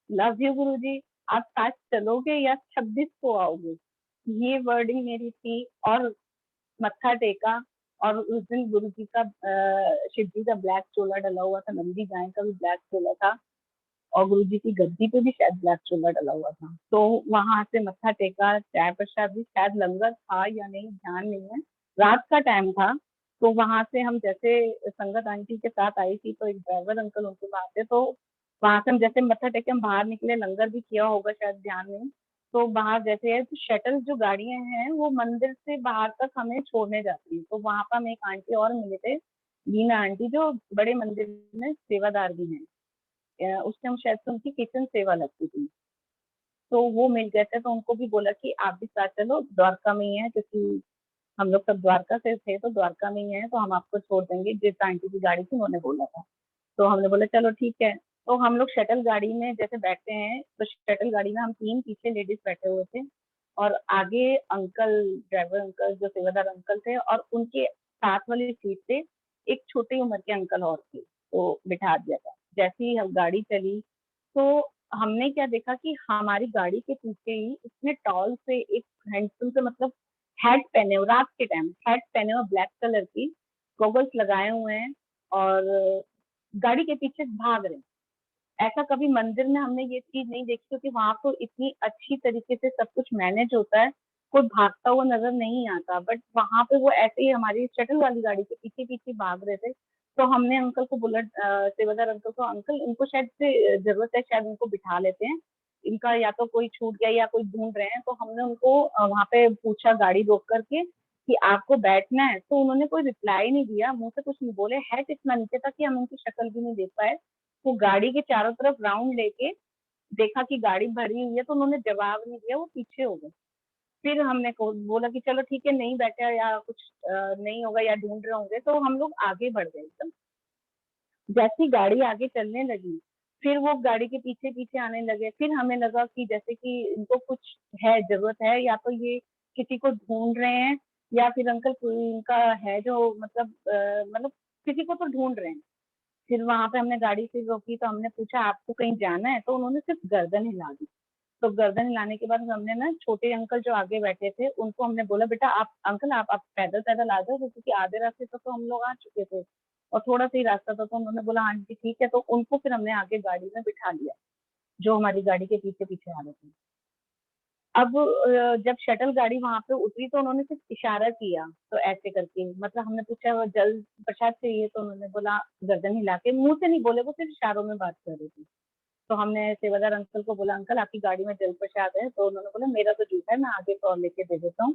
लव यू गुरु जी, आप साथ चलोगे या 26 को आओगे, ये वर्डिंग मेरी थी। और मत्था टेका और उस दिन गुरु जी का शिव जी का ब्लैक चोला डला हुआ था, नंदी गाय का भी ब्लैक चोला था और गुरु जी की गद्दी पे भी शायद ब्लैक चोला डला हुआ था। तो वहां से मत्था टेका, चाय प्रसाद भी शायद लंगर था या नहीं ध्यान नहीं है, रात का टाइम था। तो वहां से हम जैसे संगत आंटी के साथ आई थी तो एक ड्राइवर अंकल उनके पास थे, तो वहां से हम जैसे मत्था टेक के हम बाहर निकले, लंगर भी किया होगा शायद, ध्यान नहीं। तो बाहर जैसे है तो शटल जो गाड़ियां हैं वो मंदिर से बाहर तक हमें छोड़ने जाती है। तो वहां पर हम एक आंटी और मिले थे, लीना आंटी, जो बड़े मंदिर में सेवादार भी हैं। उस टाइम शायद से उनकी किचन सेवा लगती थी। तो वो मिल गए थे, तो उनको भी बोला कि आप भी साथ चलो, द्वारका में ही है, क्योंकि हम लोग सब द्वारका से थे, तो द्वारका में ही है, तो हम आपको छोड़ देंगे। जिस आंटी की गाड़ी थी उन्होंने बोला था। तो हमने बोला चलो ठीक है। तो हम लोग शटल गाड़ी में जैसे बैठते हैं, तो शटल गाड़ी में हम 3 पीछे लेडीज बैठे हुए थे, और आगे अंकल, ड्राइवर अंकल जो सेवादार अंकल थे, और उनके साथ वाली सीट पे एक छोटी उम्र के अंकल और थे, तो बिठा दिया था। जैसे ही हम गाड़ी चली, तो हमने क्या देखा कि हमारी गाड़ी के पीछे ही इतने टॉल से एक हैंडसम से, मतलब हैट पहने हुए, रात के टाइम हैट पहने हुए, ब्लैक कलर की, गॉगल्स लगाए हुए हैं, और गाड़ी के पीछे भाग रहे हैं। ऐसा कभी मंदिर में हमने ये चीज नहीं देखी, क्योंकि वहां तो इतनी अच्छी तरीके से सब कुछ मैनेज होता है, कोई भागता हुआ नजर नहीं आता। बट वहां पे वो ऐसे ही हमारी शटल वाली गाड़ी के पीछे पीछे भाग रहे थे। तो हमने अंकल को बोला, सेवादार अंकल को, अंकल इनको शायद से जरूरत है, शायद इनको बिठा लेते हैं, इनका या तो कोई छूट गया या कोई ढूंढ रहे हैं। तो हमने उनको वहां पे पूछा गाड़ी रोक करके कि आपको बैठना है, तो उन्होंने कोई रिप्लाई नहीं दिया, मुंह से कुछ नहीं बोले। हैट इतना नीचे था कि हम उनकी शक्ल भी नहीं देख पाए। वो गाड़ी के चारों तरफ राउंड लेके देखा कि गाड़ी भरी हुई है, तो उन्होंने जवाब नहीं दिया, वो पीछे हो गए। फिर हमने बोला कि चलो ठीक है, नहीं बैठा या कुछ नहीं होगा या ढूंढ रहे होंगे, तो हम लोग आगे बढ़ गए एकदम। जैसी गाड़ी आगे चलने लगी, फिर वो गाड़ी के पीछे पीछे आने लगे। फिर हमें लगा कि जैसे कि इनको कुछ है, जरूरत है, या तो ये किसी को ढूंढ रहे हैं, या फिर अंकल कोई इनका है जो मतलब मतलब किसी को तो ढूंढ रहे हैं। फिर वहां पे हमने गाड़ी फिर रोकी, तो हमने पूछा आपको कहीं जाना है, तो उन्होंने सिर्फ गर्दन हिला दी। तो गर्दन हिलाने के बाद हमने ना, छोटे अंकल जो आगे बैठे थे उनको हमने बोला, बेटा आप अंकल, आप पैदल पैदल आ जाओ, क्योंकि आधे रास्ते तक तो हम लोग आ चुके थे और थोड़ा सा ही रास्ता था। तो उन्होंने बोला हाँ जी ठीक है। तो उनको फिर हमने आगे गाड़ी में बिठा लिया, जो हमारी गाड़ी के पीछे पीछे आ रहे थे। अब जब शटल गाड़ी वहां पे उतरी, तो उन्होंने सिर्फ इशारा किया, तो ऐसे करके, मतलब हमने पूछा वो जल प्रसाद चाहिए, तो उन्होंने बोला, गर्दन हिला के, मुंह से नहीं बोले, वो सिर्फ इशारों में बात कर रही थी। तो हमने सेवादार अंकल को बोला, अंकल आपकी गाड़ी में जल प्रसाद है, तो उन्होंने बोला मेरा तो जूता है, मैं आगे तो और लेके दे देता हूँ।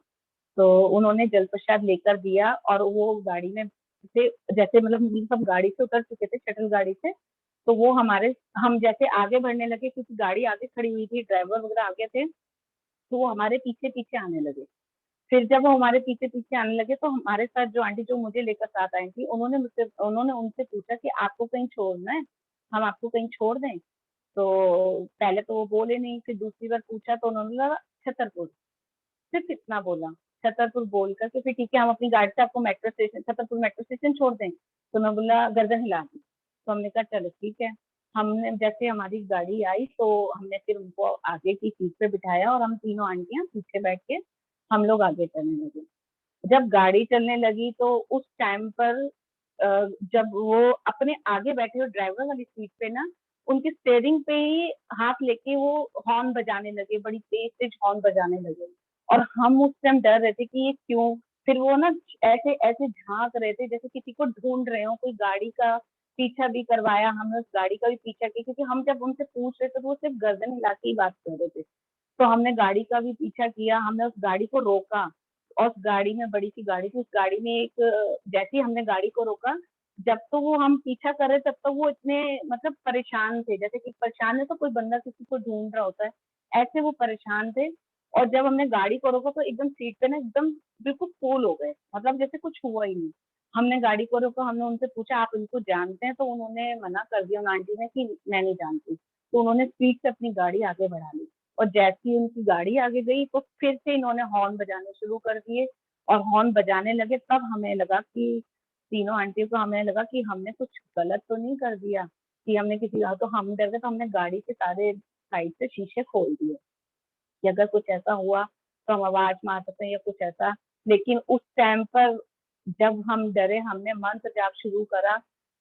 तो उन्होंने जल प्रसाद लेकर दिया, और वो गाड़ी में से, जैसे मतलब हम सब गाड़ी से उतर चुके थे, शटल गाड़ी से, तो वो हमारे, हम जैसे आगे बढ़ने लगे, क्योंकि गाड़ी आगे खड़ी हुई थी, ड्राइवर वगैरह आगे थे, तो वो हमारे पीछे पीछे आने लगे। फिर जब वो हमारे पीछे पीछे आने लगे, तो हमारे साथ जो आंटी जो मुझे लेकर साथ आई थी, उन्होंने उनसे पूछा कि आपको कहीं छोड़ना है, हम आपको कहीं छोड़ दें। तो पहले तो वो बोले नहीं, फिर दूसरी बार पूछा तो उन्होंने बोला छतरपुर, सिर्फ इतना बोला। छतरपुर बोल करके फिर ठीक है, हम अपनी गाड़ी से आपको metro station, Chhatarpur metro station छोड़ दें। तो उन्होंने बोला गर्दन हिला दी। तो हमने कहा चलो ठीक है। हमने जैसे हमारी गाड़ी आई, तो हमने फिर उनको आगे की सीट पे बिठाया, और हम तीनों आंटियां पीछे बैठ के हम लोग आगे चलने लगे। जब गाड़ी चलने लगी, तो उस टाइम पर जब वो अपने आगे बैठे हुए ड्राइवर वाली सीट पे ना, उनके स्टेयरिंग पे ही हाथ लेके वो हॉर्न बजाने लगे, बड़ी तेज तेज हॉर्न बजाने लगे। और हम उस टाइम डर रहे थे कि ये क्यों। फिर वो ना ऐसे ऐसे झांक रहे थे जैसे किसी को ढूंढ रहे हो। कोई गाड़ी का पीछा भी करवाया, हमने उस गाड़ी का भी पीछा किया, क्योंकि हम जब उनसे पूछ रहे थे तो वो सिर्फ गर्दन हिला के ही बात कर रहे थे। तो हमने गाड़ी का भी पीछा किया, हमने उस गाड़ी को रोका, और उस गाड़ी में, बड़ी सी गाड़ी थी, उस गाड़ी में एक, जैसे ही हमने गाड़ी को रोका, जब तो वो हम पीछा कर रहे, तब तो वो इतने मतलब परेशान थे, जैसे कि परेशान है तो कोई बंदा किसी को ढूंढ रहा होता है, ऐसे वो परेशान थे। और जब हमने गाड़ी को रोका, तो एकदम सीट पे ना एकदम बिल्कुल कूल हो गए, मतलब जैसे कुछ हुआ ही नहीं। हमने गाड़ी को रोका, हमने उनसे पूछा आप इनको जानते हैं, तो उन्होंने मना कर दिया, उन आंटी ने, कि मैं नहीं जानती। तो उन्होंने स्पीड से अपनी गाड़ी आगे बढ़ा ली, और जैसी उनकी गाड़ी आगे गई, तो फिर से इन्होंने हॉर्न बजाने शुरू कर दिए। और हॉर्न बजाने लगे, तब हमें लगा कि, तीनों आंटियों को हमें लगा कि हमने कुछ गलत तो नहीं कर दिया, कि हमने किसी, तो हम डर गए, तो हमने गाड़ी के सारे साइड से शीशे खोल दिए कि अगर कुछ ऐसा हुआ तो हम आवाज मार सकते हैं या कुछ ऐसा। लेकिन उस टाइम पर जब हम डरे, हमने मंत्र जाप शुरू करा।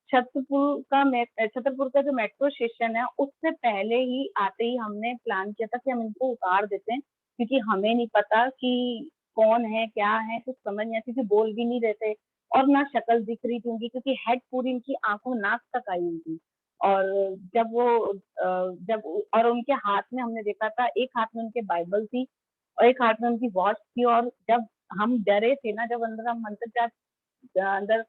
छतरपुर का जो मेट्रो स्टेशन है, उससे पहले ही आते ही हमने प्लान किया था कि हम इनको उतार देते हैं, क्योंकि हमें नहीं पता कि कौन है क्या है, कुछ समझ नहीं आती थी, बोल भी नहीं रहे थे, और ना शक्ल दिख रही थी उनकी, क्योंकि हेड पूरी इनकी आंखों नाक तक आई हुई थी। और जब वो और उनके हाथ में हमने देखा था, एक हाथ में उनके बाइबल थी और एक हाथ में उनकी वॉच थी। और जब हम डरे थे ना, जब अंदर हम मंत्र जाप अंदर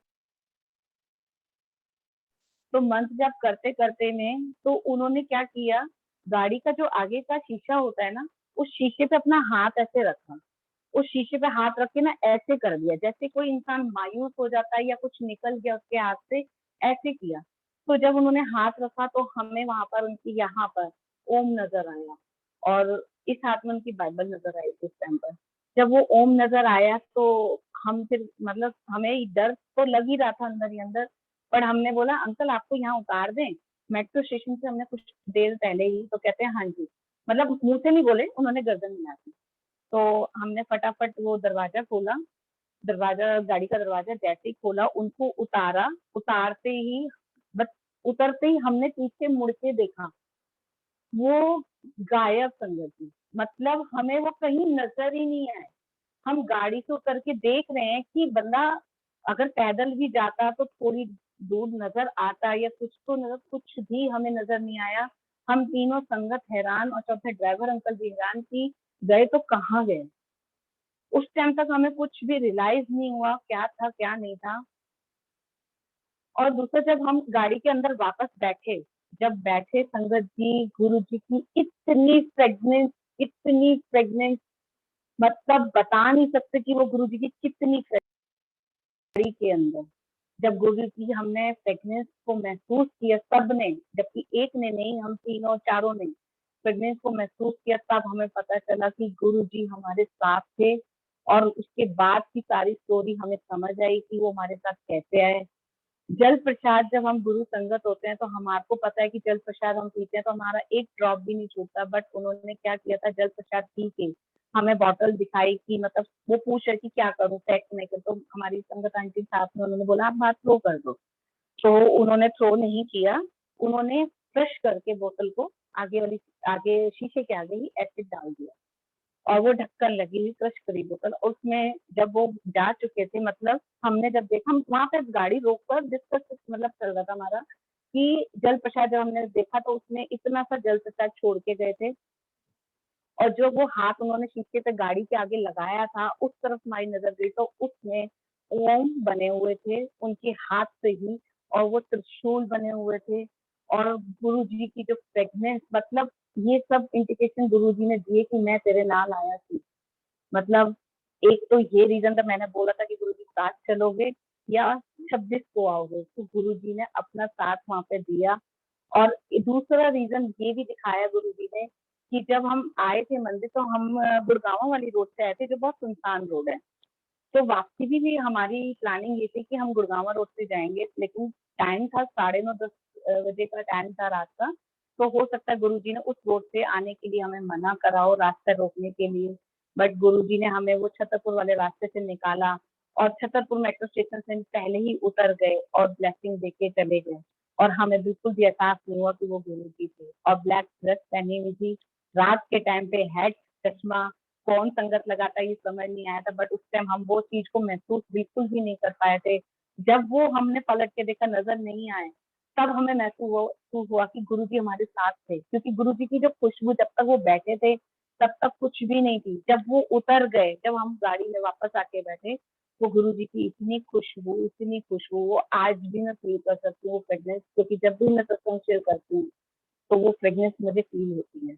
तो मंत्र जाप करते करते में, तो उन्होंने क्या किया, गाड़ी का जो आगे का शीशा होता है ना, उस शीशे पे अपना हाथ ऐसे रखा, उस शीशे पे हाथ रख के ना ऐसे कर दिया, जैसे कोई इंसान मायूस हो जाता है या कुछ निकल गया उसके हाथ से, ऐसे किया। तो जब उन्होंने हाथ रखा तो हमें वहां पर उनकी यहाँ पर ओम नजर आया और इस हाथ में उनकी बाइबल नजर आई थी उस टाइम पर। जब वो ओम नजर आया तो हम फिर मतलब हमें डर तो लग ही रहा था अंदर ही अंदर, पर हमने बोला अंकल आपको यहाँ उतार दें, मेट्रो स्टेशन से हमने कुछ देर पहले ही। तो कहते हैं हाँ जी, मतलब मुंह से नहीं बोले, उन्होंने गर्दन हिला दी। तो हमने फटाफट वो दरवाजा खोला, दरवाजा गाड़ी का दरवाजा जैसे ही खोला, उनको उतारा, उतारते ही बस उतरते ही हमने पीछे मुड़ के देखा, वो गायब संगत जी। मतलब हमें वो कहीं नजर ही नहीं आए। हम गाड़ी से उतर के देख रहे हैं कि बंदा अगर पैदल भी जाता तो थोड़ी दूर नजर आता या कुछ तो नजर, कुछ भी हमें नजर नहीं आया। हम तीनों संगत हैरान और चौथे ड्राइवर अंकल भी हैरान कि गए तो कहाँ गए। उस टाइम तक हमें कुछ भी रियलाइज नहीं हुआ क्या था क्या नहीं था। और दूसरा जब हम गाड़ी के अंदर वापस बैठे, जब बैठे संगत जी, गुरु जी की इतनी प्रेग्नेंट, मतलब बता नहीं सकते कि वो गुरु जी की कितनी गाड़ी के अंदर। जब गुरु जी हमने प्रेगनेंस को महसूस किया सबने, जबकि एक ने नहीं, हम तीनों चारों ने प्रेगनेंस को महसूस किया, तब हमें पता चला कि गुरु जी हमारे साथ थे। और उसके बाद की सारी स्टोरी हमें समझ आई कि वो हमारे साथ कैसे आए। जल प्रसाद जब हम गुरु संगत होते हैं तो हम, आपको पता है कि जल प्रसाद हम पीते हैं तो हमारा एक ड्रॉप भी नहीं छूटता। बट उन्होंने क्या किया था, जल प्रसाद पी के हमें बॉटल दिखाई कि मतलब वो पूछ रहे कि क्या करूं, फेंक नहीं कर। तो हमारी संगत आंटी साथ में, उन्होंने बोला आप बात थ्रो कर दो। तो उन्होंने थ्रो नहीं किया, उन्होंने क्रश करके बोतल को आगे शीशे के आगे ही एसिड डाल दिया और वो ढक्कन लगी हुई क्रश करी बोतल। उसमें जब वो जा चुके थे, मतलब हमने जब देखा, हम वहां पे गाड़ी रोक कर डिस्कस मतलब चल रहा था हमारा कि जल प्रसाद, जब हमने देखा तो उसमें इतना सा जल प्रसाद छोड़ के गए थे। और जो वो हाथ उन्होंने शीशे पे गाड़ी के आगे लगाया था, उस तरफ हमारी नजर गई तो उसमें ओम बने हुए थे उनके हाथ से ही, और वो त्रिशूल बने हुए थे। और गुरु जी की जो प्रेगनेंस, मतलब ये सब इंडिकेशन गुरु जी ने दिए कि मैं तेरे नाल आया थी। मतलब एक तो ये रीजन था, मैंने बोला था कि गुरु जी साथ चलोगे या 26 को आओगे, तो गुरु जी ने अपना साथ वहां पे दिया। और दूसरा रीजन ये भी दिखाया गुरु जी ने कि जब हम आए थे मंदिर तो हम गुड़गांव वाली रोड से आए थे, जो बहुत सुनसान रोड है। तो वापसी भी हमारी प्लानिंग ये थी कि हम गुड़गांव रोड से जाएंगे, लेकिन टाइम था 9:30-10 बजे का टाइम था रात का। तो हो सकता है गुरु जी ने उस रोड से आने के लिए हमें मना करा हो, रास्ता रोकने के लिए। बट गुरु जी ने हमें वो छतरपुर वाले रास्ते से निकाला और छतरपुर मेट्रो स्टेशन से पहले ही उतर गए और ब्लेसिंग देके चले गए। और हमें बिल्कुल भी एहसास नहीं हुआ कि वो गुरु जी थे। और ब्लैक ड्रेस पहनी हुई थी, रात के टाइम पे हैट, चश्मा, कौन संगत लगाता है ये समझ नहीं आया था। बट उस टाइम हम वो चीज को महसूस बिल्कुल भी नहीं कर पाए थे। जब वो हमने पलट के देखा नजर नहीं आए, तब हमें महसूस हुआ कि गुरु जी हमारे साथ थे। क्योंकि गुरु जी की जो खुशबू, जब तक वो बैठे थे तब तक कुछ भी नहीं थी। जब वो उतर गए, जब हम गाड़ी में वापस आके बैठे, वो गुरु जी की इतनी खुशबू, वो आज भी मैं फील कर सकती हूँ वो फ्रेग्रेंस। क्योंकि जब भी मैं सत्संग शेयर करती हूँ तो वो फ्रेग्रेंस मुझे फील होती है।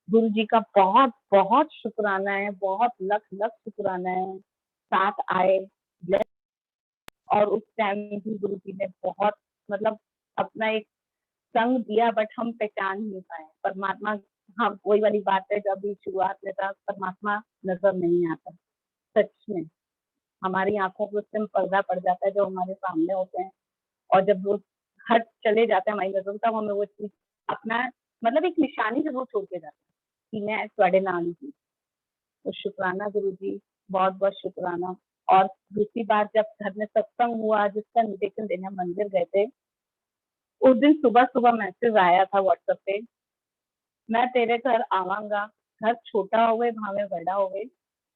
गुरु जी का बहुत बहुत शुक्राना है, बहुत लख लख शुक्राना है, साथ आए, bless। और उस टाइम भी गुरु जी ने बहुत, मतलब अपना एक संग दिया, बट हम पहचान नहीं पाए परमात्मा। हाँ, वही वाली बात है, जब भी शुरुआत में था, परमात्मा नजर नहीं आता सच में। हमारी आंखों पे उस टाइम पर्दा पड़ जाता है जब हमारे सामने होते हैं। और जब वो हट चले जाते हैं हमारी नजरों, तब हमें वो चीज अपना, मतलब एक निशानी जरूर छोड़ के जाता है कि मैं ਤੁਹਾਡੇ ਨਾਲ ही थी। तो शुक्राना गुरु जी, बहुत बहुत शुक्राना। और दूसरी बार जब घर में सत्संग हुआ, जिसका इन्विटेशन देने हम मंदिर गए थे, उस दिन सुबह सुबह मैसेज आया था व्हाट्सएप पे, मैं तेरे घर आवांगा, घर छोटा होवे भावे बड़ा होवे,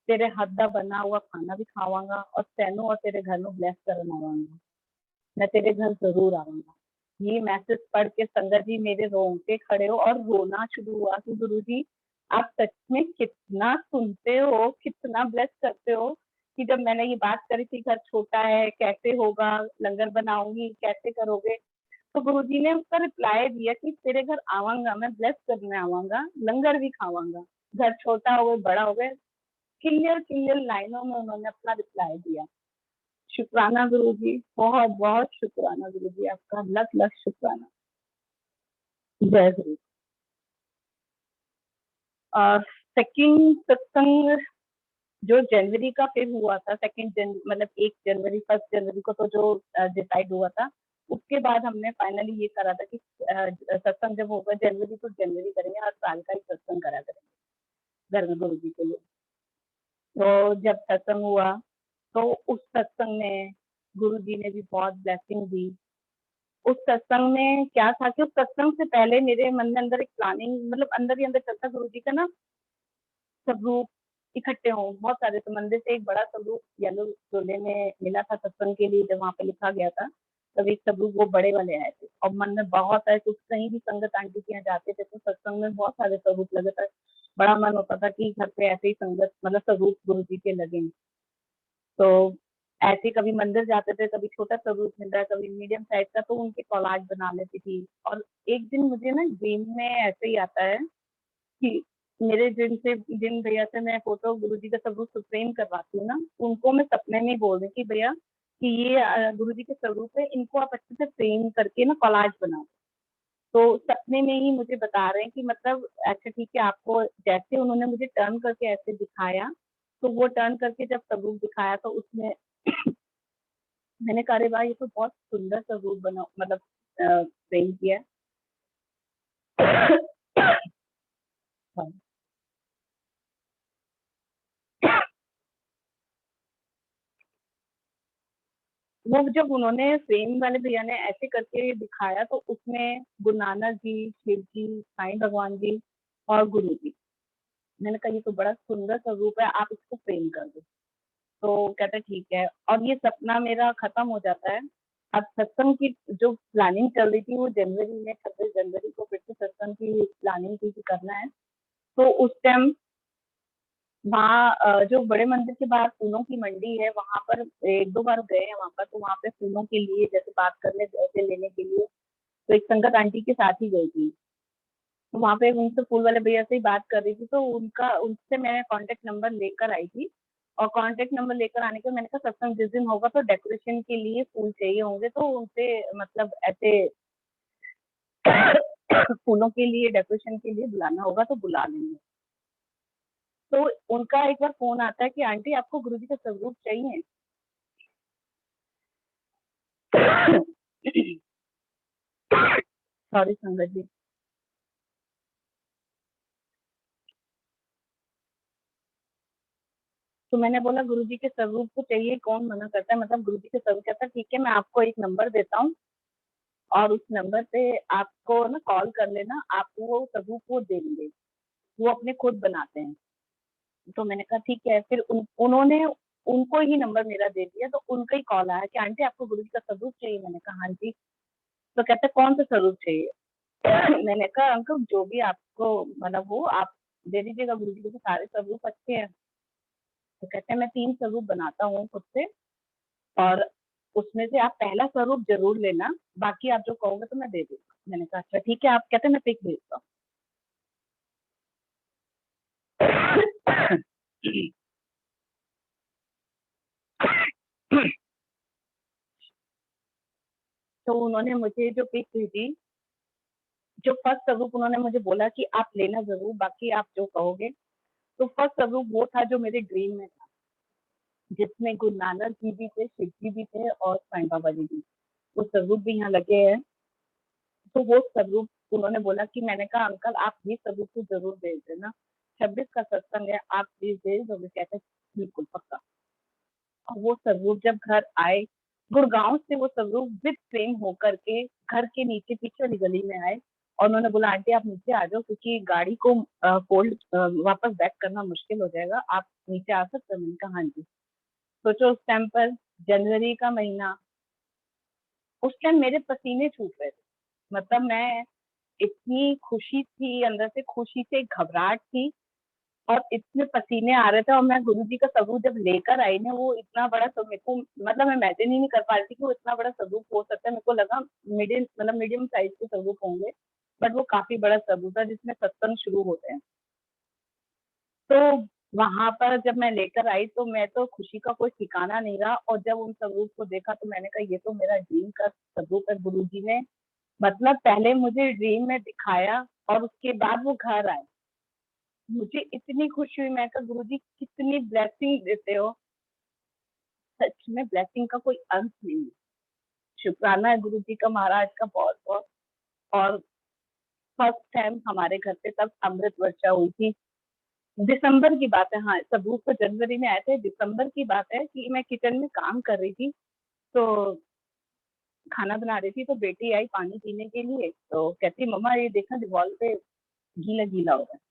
तेरे हाथ का बना हुआ खाना भी खावांगा और तेनू और तेरे घर में ब्लेस करन आवांगा। मैं तेरे घर जरूर आवांगा। ये मैसेज पढ़ के संगत जी मेरे रोंगटे खड़े हो और रोना शुरू हुआ कि गुरुजी आप सच में कितना सुनते हो, कितना ब्लेस करते हो कि जब मैंने ये बात करी थी घर छोटा है, कैसे होगा, लंगर बनाऊंगी, कैसे करोगे, तो गुरुजी ने उसका रिप्लाई दिया कि तेरे घर आवांगा, मैं ब्लेस करने आवांगा, लंगर भी खावांगा, घर छोटा हो गए बड़ा हो गए, क्लियर क्लियर लाइनों में उन्होंने अपना रिप्लाई दिया। शुक्राना गुरुजी, बहुत बहुत शुक्राना गुरुजी, आपका लख लख शुक्राना। जय गुरु। सेकंड सत्संग जो जनवरी का फिर हुआ था, मतलब 1 जनवरी 1 जनवरी को तो जो डिसाइड हुआ था, उसके बाद हमने फाइनली ये करा था कि सत्संग जब होगा जनवरी तो जनवरी करेंगे, हर साल का ही सत्संग करा करेंगे घर में गुरु जी के लिए। तो जब सत्संग हुआ तो उस सत्संग में गुरु जी ने भी बहुत ब्लेसिंग दी। उस सत्संग में क्या था कि उस सत्संग से पहले मेरे मन में अंदर एक प्लानिंग, मतलब अंदर ही अंदर चलता, गुरु जी का ना स्वरूप इकट्ठे हों, बहुत सारे, तो मंदिर से एक बड़ा स्वरूप येलो चोले में मिला था सत्संग के लिए, जब वहाँ पे लिखा गया था तब एक स्वरूप वो बड़े वाले आए थे और मन में बहुत सारे, कुछ कहीं भी संगत आंटी के यहाँ जाते थे तो सत्संग में बहुत सारे स्वरूप लगे थे, बड़ा मन होता था कि घर पे ऐसे ही संगत, मतलब स्वरूप गुरु जी के लगे। तो ऐसे कभी मंदिर जाते थे, कभी छोटा स्वरूप मिल रहा है, कभी मीडियम साइज का, तो उनके कोलाज बना लेती थी। और एक दिन मुझे ना ड्रीम में ऐसे ही आता है कि मेरे जिन भैया से मैं फोटो गुरुजी का स्वरूप फ्रेम करवाती हूँ ना, उनको मैं सपने में ही बोल रही कि भैया कि ये गुरुजी के स्वरूप है, इनको आप अच्छे से फ्रेम करके ना कोलाज बनाओ। तो सपने में ही मुझे बता रहे हैं कि मतलब अच्छा ठीक है, आपको जैसे उन्होंने मुझे टर्न करके ऐसे दिखाया, तो वो टर्न करके जब स्वरूप दिखाया तो उसमें मैंने कहा अरे वाह, ये तो बहुत सुंदर स्वरूप बना, मतलब फ्रेम किया है। वो जब उन्होंने फ्रेम वाले भैया ने ऐसे करके दिखाया तो उसमें गुरु नानक जी, शिव जी, साईं भगवान जी और गुरु जी, मैंने कहा ये तो बड़ा सुंदर स्वरूप है, आप इसको फ्रेम कर दो। तो कहते ठीक है, और ये सपना मेरा खत्म हो जाता है। अब सत्संग की जो प्लानिंग चल रही थी वो जनवरी में, 26 जनवरी को फिर से सत्संग की प्लानिंग थी कि करना है। तो उस टाइम वहाँ जो बड़े मंदिर के बाहर फूलों की मंडी है, वहाँ पर 1-2 बार गए हैं वहाँ पर, तो वहाँ पे फूलों के लिए जैसे बात करने गए थे लेने के लिए, तो एक संगत आंटी के साथ ही गई थी। तो वहाँ पे उनसे फूल वाले भैया से ही बात कर रही थी, तो उनका उनसे मैं कॉन्टेक्ट नंबर लेकर आई थी और कॉन्टेक्ट नंबर लेकर आने के मैंने कहा सत्संग जिस दिन होगा तो डेकोरेशन के लिए फूल चाहिए होंगे, तो उनसे मतलब ऐसे फूलों के लिए डेकोरेशन के लिए बुलाना होगा तो बुला लेंगे। तो उनका एक बार फ़ोन आता है कि आंटी आपको गुरुजी का स्वरूप चाहिए? सॉरी संगत जी। तो मैंने बोला गुरुजी के स्वरूप को चाहिए, कौन मना करता है, मतलब गुरुजी के स्वरूप। कहता है ठीक है, मैं आपको एक नंबर देता हूँ और उस नंबर पे आपको ना कॉल कर लेना, आपको वो स्वरूप वो देंगे, वो अपने खुद बनाते हैं। तो मैंने कहा ठीक है, फिर उन्होंने उनको ही नंबर मेरा दे दिया, तो उनका ही कॉल आया कि आंटी आपको गुरुजी का स्वरूप चाहिए? मैंने कहा हाँ जी। तो कहते कौन सा स्वरूप चाहिए? मैंने कहा अंकल जो भी आपको मतलब हो आप दे दीजिएगा, गुरुजी के तो सारे स्वरूप अच्छे हैं। तो कहते हैं मैं 3 स्वरूप बनाता हूँ खुद से और उसमें से आप पहला स्वरूप ज़रूर लेना, बाकी आप जो कहोगे तो मैं दे दूँगा। मैंने कहा अच्छा ठीक है, आप कहते हैं मैं पिक भेजता हूँ। तो उन्होंने मुझे जो पिक भेजी, जो फर्स्ट स्वरूप उन्होंने मुझे बोला कि आप लेना ज़रूर, बाकी आप जो कहोगे। तो फर्स्ट स्वरूप वो था जो मेरे ड्रीम में था, जिसमें गुरु नानक जी भी थे, शिव जी भी थे और साईं बाबा जी भी। वो स्वरूप भी यहाँ लगे हैं। तो वो स्वरूप उन्होंने बोला कि मैंने कहा अंकल आप ये स्वरूप तो ज़रूर भेज देना, 26 का सत्संग है, आप प्लीज़ भेज दोगे? कहते हैं बिल्कुल पक्का। और वो स्वरूप जब घर आए, गुड़गाँव से वो स्वरूप विद फ्रेम होकर के घर के नीचे पीछे वाली गली में आए और उन्होंने बोला आंटी आप नीचे आ जाओ क्योंकि गाड़ी को फोल्ड वापस बैक करना मुश्किल हो जाएगा, आप नीचे आ सकते हो? मैंने कहा हाँ जी। सोचो उस टाइम पर जनवरी का महीना, उस टाइम मेरे पसीने छूट रहे थे। मतलब मैं इतनी खुशी थी, अंदर से खुशी से घबराहट थी और इतने पसीने आ रहे थे और मैं गुरुजी का सबूत जब लेकर आई ना, वो इतना बड़ा तो मेरे को मतलब मैं इमेजिन ही नहीं कर पा रही थी कि वो इतना बड़ा सबूत हो सकता है। मेरे को लगा मीडियम साइज के सबूत होंगे, बट वो काफी बड़ा सबूत था जिसमें सत्संग शुरू होते हैं। तो वहां पर जब मैं लेकर आई तो मैं तो खुशी का कोई ठिकाना नहीं रहा, और जब उन सबूत को देखा तो मैंने कहा ये तो मेरा ड्रीम का सबूत है। गुरुजी ने मतलब पहले मुझे ड्रीम में दिखाया और उसके बाद वो घर आए। मुझे इतनी खुशी हुई, मैं कहा गुरुजी कितनी ब्लेसिंग देते हो, सच में ब्लेसिंग का कोई अंत नहीं है। शुक्राना है गुरुजी का, महाराज का बहुत बहुत। और फर्स्ट टाइम हमारे घर पे तब अमृत वर्षा हुई थी। दिसंबर की बात है, हाँ सबूत तो जनवरी में आए थे। दिसंबर की बात है कि मैं किचन में काम कर रही थी, तो खाना बना रही थी, तो बेटी आई पानी पीने के लिए, तो कहती मम्मा ये देखना दीवार पे गीला गीला हो रहा है।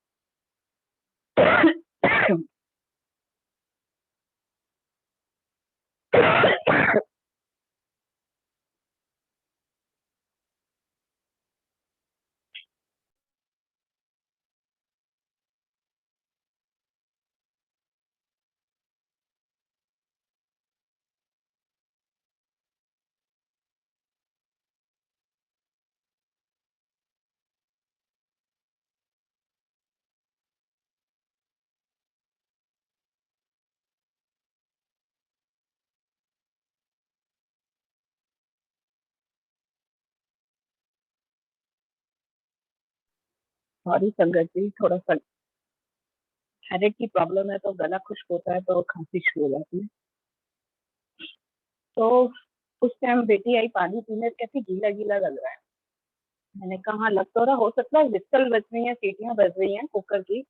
सॉरी संगत जी, थोड़ा सा हेडेक की प्रॉब्लम है, तो गला खुश्क होता है तो खांसी शुरू हो जाती है। तो उस टाइम बेटी आई पानी पीने, कहती गीला गीला लग रहा है। मैंने कहा हाँ लग तो रहा, हो सकता है विस्टल बज रही है, सीटियां बज रही हैं कुकर की,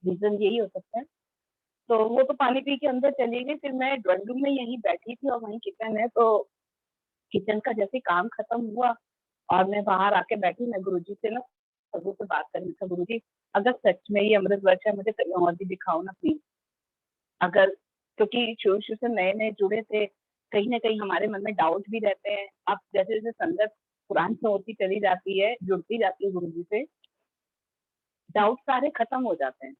रीजन यही हो सकता है। तो वो तो पानी पी के अंदर चली गई, फिर मैं ड्राइंग रूम में यहीं बैठी थी और वहीं किचन है, तो किचन का जैसे काम खत्म हुआ और मैं बाहर आके बैठी, मैं गुरुजी से ना सबूत से बात करनी था। गुरुजी अगर सच में ये अमृत वर्षा है, मुझे कहीं और भी दिखाओ ना प्लीज। अगर, क्योंकि शुरू शुरू से नए नए जुड़े थे, कहीं ना कहीं हमारे मन में डाउट भी रहते हैं। अब जैसे जैसे संगत पुरानी से होती चली जाती है, जुड़ती जाती है गुरुजी से, डाउट सारे खत्म हो जाते हैं।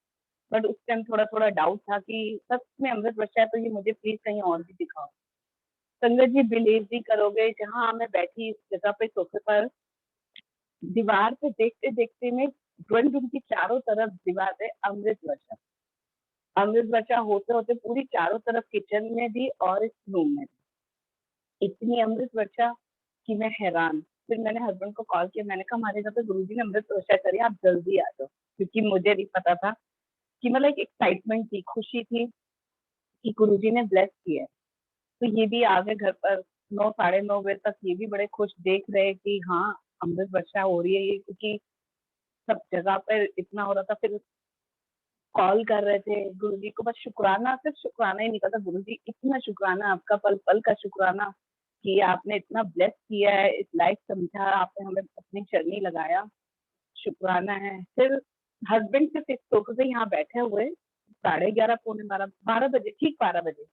बट उस टाइम थोड़ा थोड़ा डाउट था कि सच में अमृत वर्षा है, तो ये मुझे प्लीज कहीं और भी दिखाओ। संगत जी बिलीव भी करोगे, जहाँ मैं बैठी इस जगह पे सोफे पर, दीवार पे देखते देखते में ड्राइंग रूम की चारों तरफ दीवार पे अमृत वर्षा, अमृत वर्षा होते होते पूरी चारों तरफ किचन में भी और इस रूम में भी इतनी अमृत वर्षा कि मैं हैरान। फिर मैंने हस्बैंड को कॉल किया, मैंने कहा हमारे घर पे गुरुजी ने अमृत वर्षा करी, आप जल्दी आ जाओ। क्योंकि मुझे नहीं पता था कि मतलब एक एक्साइटमेंट थी, खुशी थी कि गुरुजी ने ब्लेस किया है। तो ये भी आ गए घर पर 9 साढ़े 9 बजे तक, ये भी बड़े खुश देख रहे कि हाँ अमृत वर्षा हो रही है ये, क्योंकि सब जगह पर इतना हो रहा था। फिर कॉल कर रहे थे गुरुजी को, बस शुक्राना, सिर्फ शुक्राना ही निकलता, गुरुजी इतना शुक्राना आपका, पल पल का शुक्राना कि आपने इतना ब्लेस किया है, इस लाइफ समझा, आपने हमें अपनी चरनी लगाया, शुक्राना है। फिर हस्बैंड सिर्फ इस सोफे पे यहाँ बैठे हुए 11:30 पौने 12, 12 बजे, ठीक 12 बजे,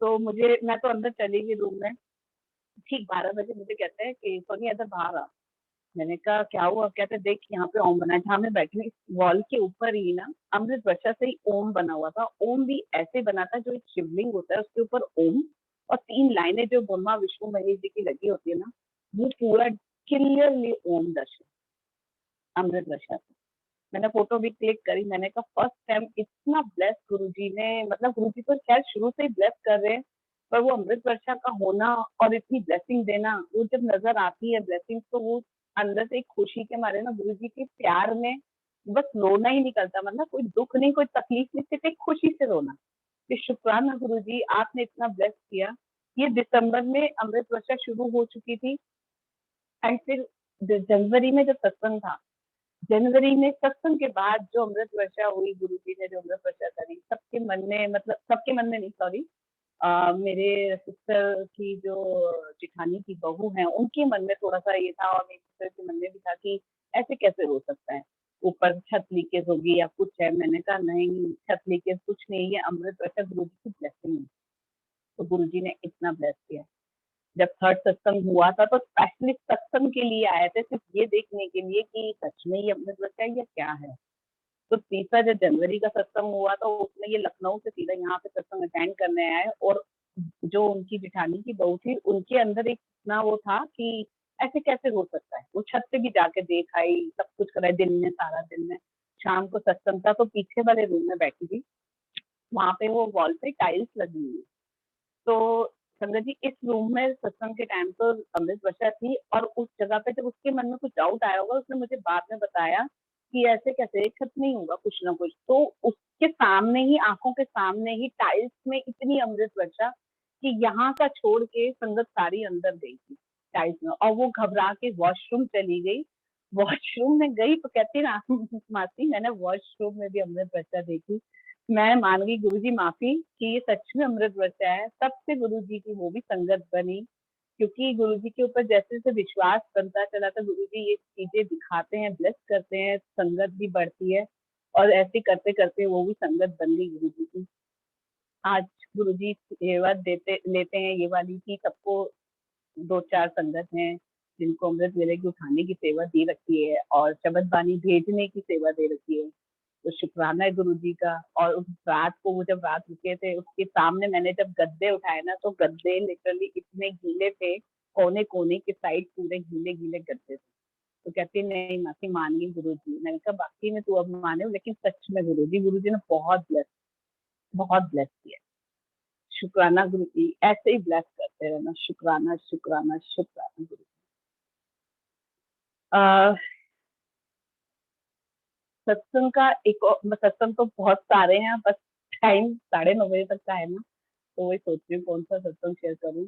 तो मुझे, मैं तो अंदर चली गई रूम में, ठीक 12 बजे मुझे कहते हैं कि सोनी इधर बाहर आ। मैंने कहा क्या हुआ? कहते देख यहाँ पे ओम बना है, जहाँ मैं बैठी हूँ इस वॉल के ऊपर ही ना अमृत वर्षा से ही ओम बना हुआ था। ओम भी ऐसे बना था, जो एक शिवलिंग होता है उसके ऊपर ओम और 3 लाइनें जो ब्रह्मा विष्णु महेश जी की लगी होती है ना, वो पूरा क्लियरली ओम दर्शन अमृत वर्षा से। मैंने फोटो भी क्लिक करी, मैंने कहा फर्स्ट टाइम इतना ब्लेस गुरुजी ने, मतलब गुरुजी तो शायद शुरू से ही ब्लेस कर रहे हैं, पर वो अमृत वर्षा का होना और इतनी ब्लेसिंग देना, वो जब नजर आती है ब्लेसिंग, तो वो अंदर से एक खुशी के मारे ना, गुरुजी के प्यार में बस रोना ही निकलता, मतलब कोई दुख नहीं, कोई तकलीफ नहीं, सिर्फ एक खुशी से रोना कि शुक्राना गुरुजी आपने इतना ब्लेस किया। ये दिसंबर में अमृत वर्षा शुरू हो चुकी थी, एंड फिर जनवरी में जब सत्संग था, जनवरी में सत्संग के बाद जो अमृत वर्षा हुई, गुरुजी ने जो अमृत वर्षा करी, सबके मन में, मतलब सबके मन में नहीं, सॉरी, मेरे सिस्टर की जो जिठानी की बहू है, उनके मन में थोड़ा सा ये था, और मेरी सिस्टर के मन में भी था कि ऐसे कैसे हो सकता है, ऊपर छत लीकेज होगी या कुछ है। मैंने कहा नहीं, छत लीकेज कुछ नहीं है, अमृत वर्षा गुरु जी की ब्लेसिंग है। तो गुरु जी ने इतना ब्लेस किया। जब थर्ड सत्संग हुआ था तो स्पेशली सत्संग के लिए आए थे, सिर्फ ये देखने के लिए कि सच में ये अमृत वर्षा है या क्या है। तो तीसरा जो जनवरी का सत्संग हुआ तो उसमें ये लखनऊ से सीधा यहाँ पे सत्संग अटेंड करने आए, और जो उनकी जिठानी की बहू थी उनके अंदर एक इतना वो था कि ऐसे कैसे हो सकता है। वो छत पे भी जाके देख आई, सब कुछ कराए, दिन में सारा दिन में। शाम को सत्संग था तो पीछे वाले रूम में बैठी थी, वहां पे वो वॉल पे टाइल्स लगी हुई है। तो संगत जी इस रूम में सत्संग के टाइम तो अमृत वर्षा थी, और उस जगह पे जब उसके मन में कुछ डाउट आया होगा उसने मुझे बाद में बताया कि ऐसे कैसे छत नहीं होगा कुछ ना कुछ। तो उसके सामने ही, आंखों के सामने ही टाइल्स में इतनी अमृत वर्षा कि यहाँ का छोड़ के संगत सारी अंदर गई थी टाइल्स में, और वो घबरा के वॉशरूम चली गई। वॉशरूम में गई तो कहती ना मासी मैंने वॉशरूम में भी अमृत वर्षा देखी। मैं मान गई गुरुजी माफी कि ये सच में अमृत वर्षा है। तब से गुरुजी की वो भी संगत बनी, क्योंकि गुरुजी के ऊपर जैसे जैसे विश्वास बनता चला था, गुरुजी ये चीजें दिखाते हैं, ब्लेस करते हैं, संगत भी बढ़ती है, और ऐसे करते करते वो भी संगत बन गई गुरुजी की। आज गुरुजी सेवा देते लेते हैं ये वाली की सबको, 2-4 संगत हैं जिनको अमृत वेले की उठाने की सेवा दे रखी है और शबद बानी भेजने की सेवा दे रखी है। तो शुक्राना है गुरु जी का। और उस रात को वो जब रात रुके थे उसके सामने मैंने जब गद्दे उठाए ना, तो गद्दे लिटरली इतने गीले थे, कोने कोने के साइड पूरे गीले गीले गद्दे थे। तो कहती नहीं मासी मान गई गुरु जी। मैंने कहा बाकी में तू अब माने, लेकिन सच में गुरु जी ने बहुत ब्लेस किया। शुक्राना गुरु जी, ऐसे ही ब्लेस करते रहना। शुक्राना शुक्राना शुक्राना गुरु। सत्संग का एक सत्संग तो बहुत सारे हैं, बस टाइम 9:30 तक का है ना, तो वही सोच रही हूँ कौन सा सत्संग शेयर करूँ।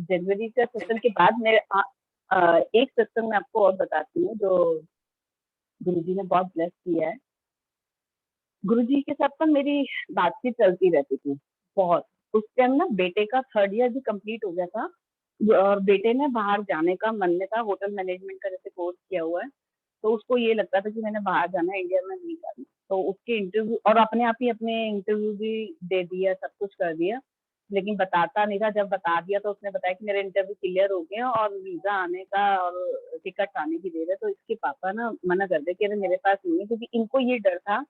जनवरी का सत्संग के बाद मैं एक सत्संग मैं आपको और बताती हूँ जो गुरुजी ने बहुत ब्लेस किया है। गुरुजी के साथ तो मेरी बातचीत चलती रहती थी बहुत। उस टाइम ना बेटे का 3rd ईयर भी कंप्लीट हो गया था, और बेटे ने बाहर जाने का मन में था, होटल मैनेजमेंट का जैसे कोर्स किया हुआ है, तो उसको ये लगता था कि मैंने बाहर जाना है, इंडिया में नहीं जाना। तो उसके इंटरव्यू, और अपने आप ही अपने इंटरव्यू भी दे दिया, सब कुछ कर दिया, लेकिन बताता नहीं था। जब बता दिया तो उसने बताया कि मेरे इंटरव्यू क्लियर हो गए और वीजा आने का और टिकट आने की देर है। तो इसके पापा ना मना कर दे कि अरे मेरे पास नहीं है, क्योंकि इनको ये डर था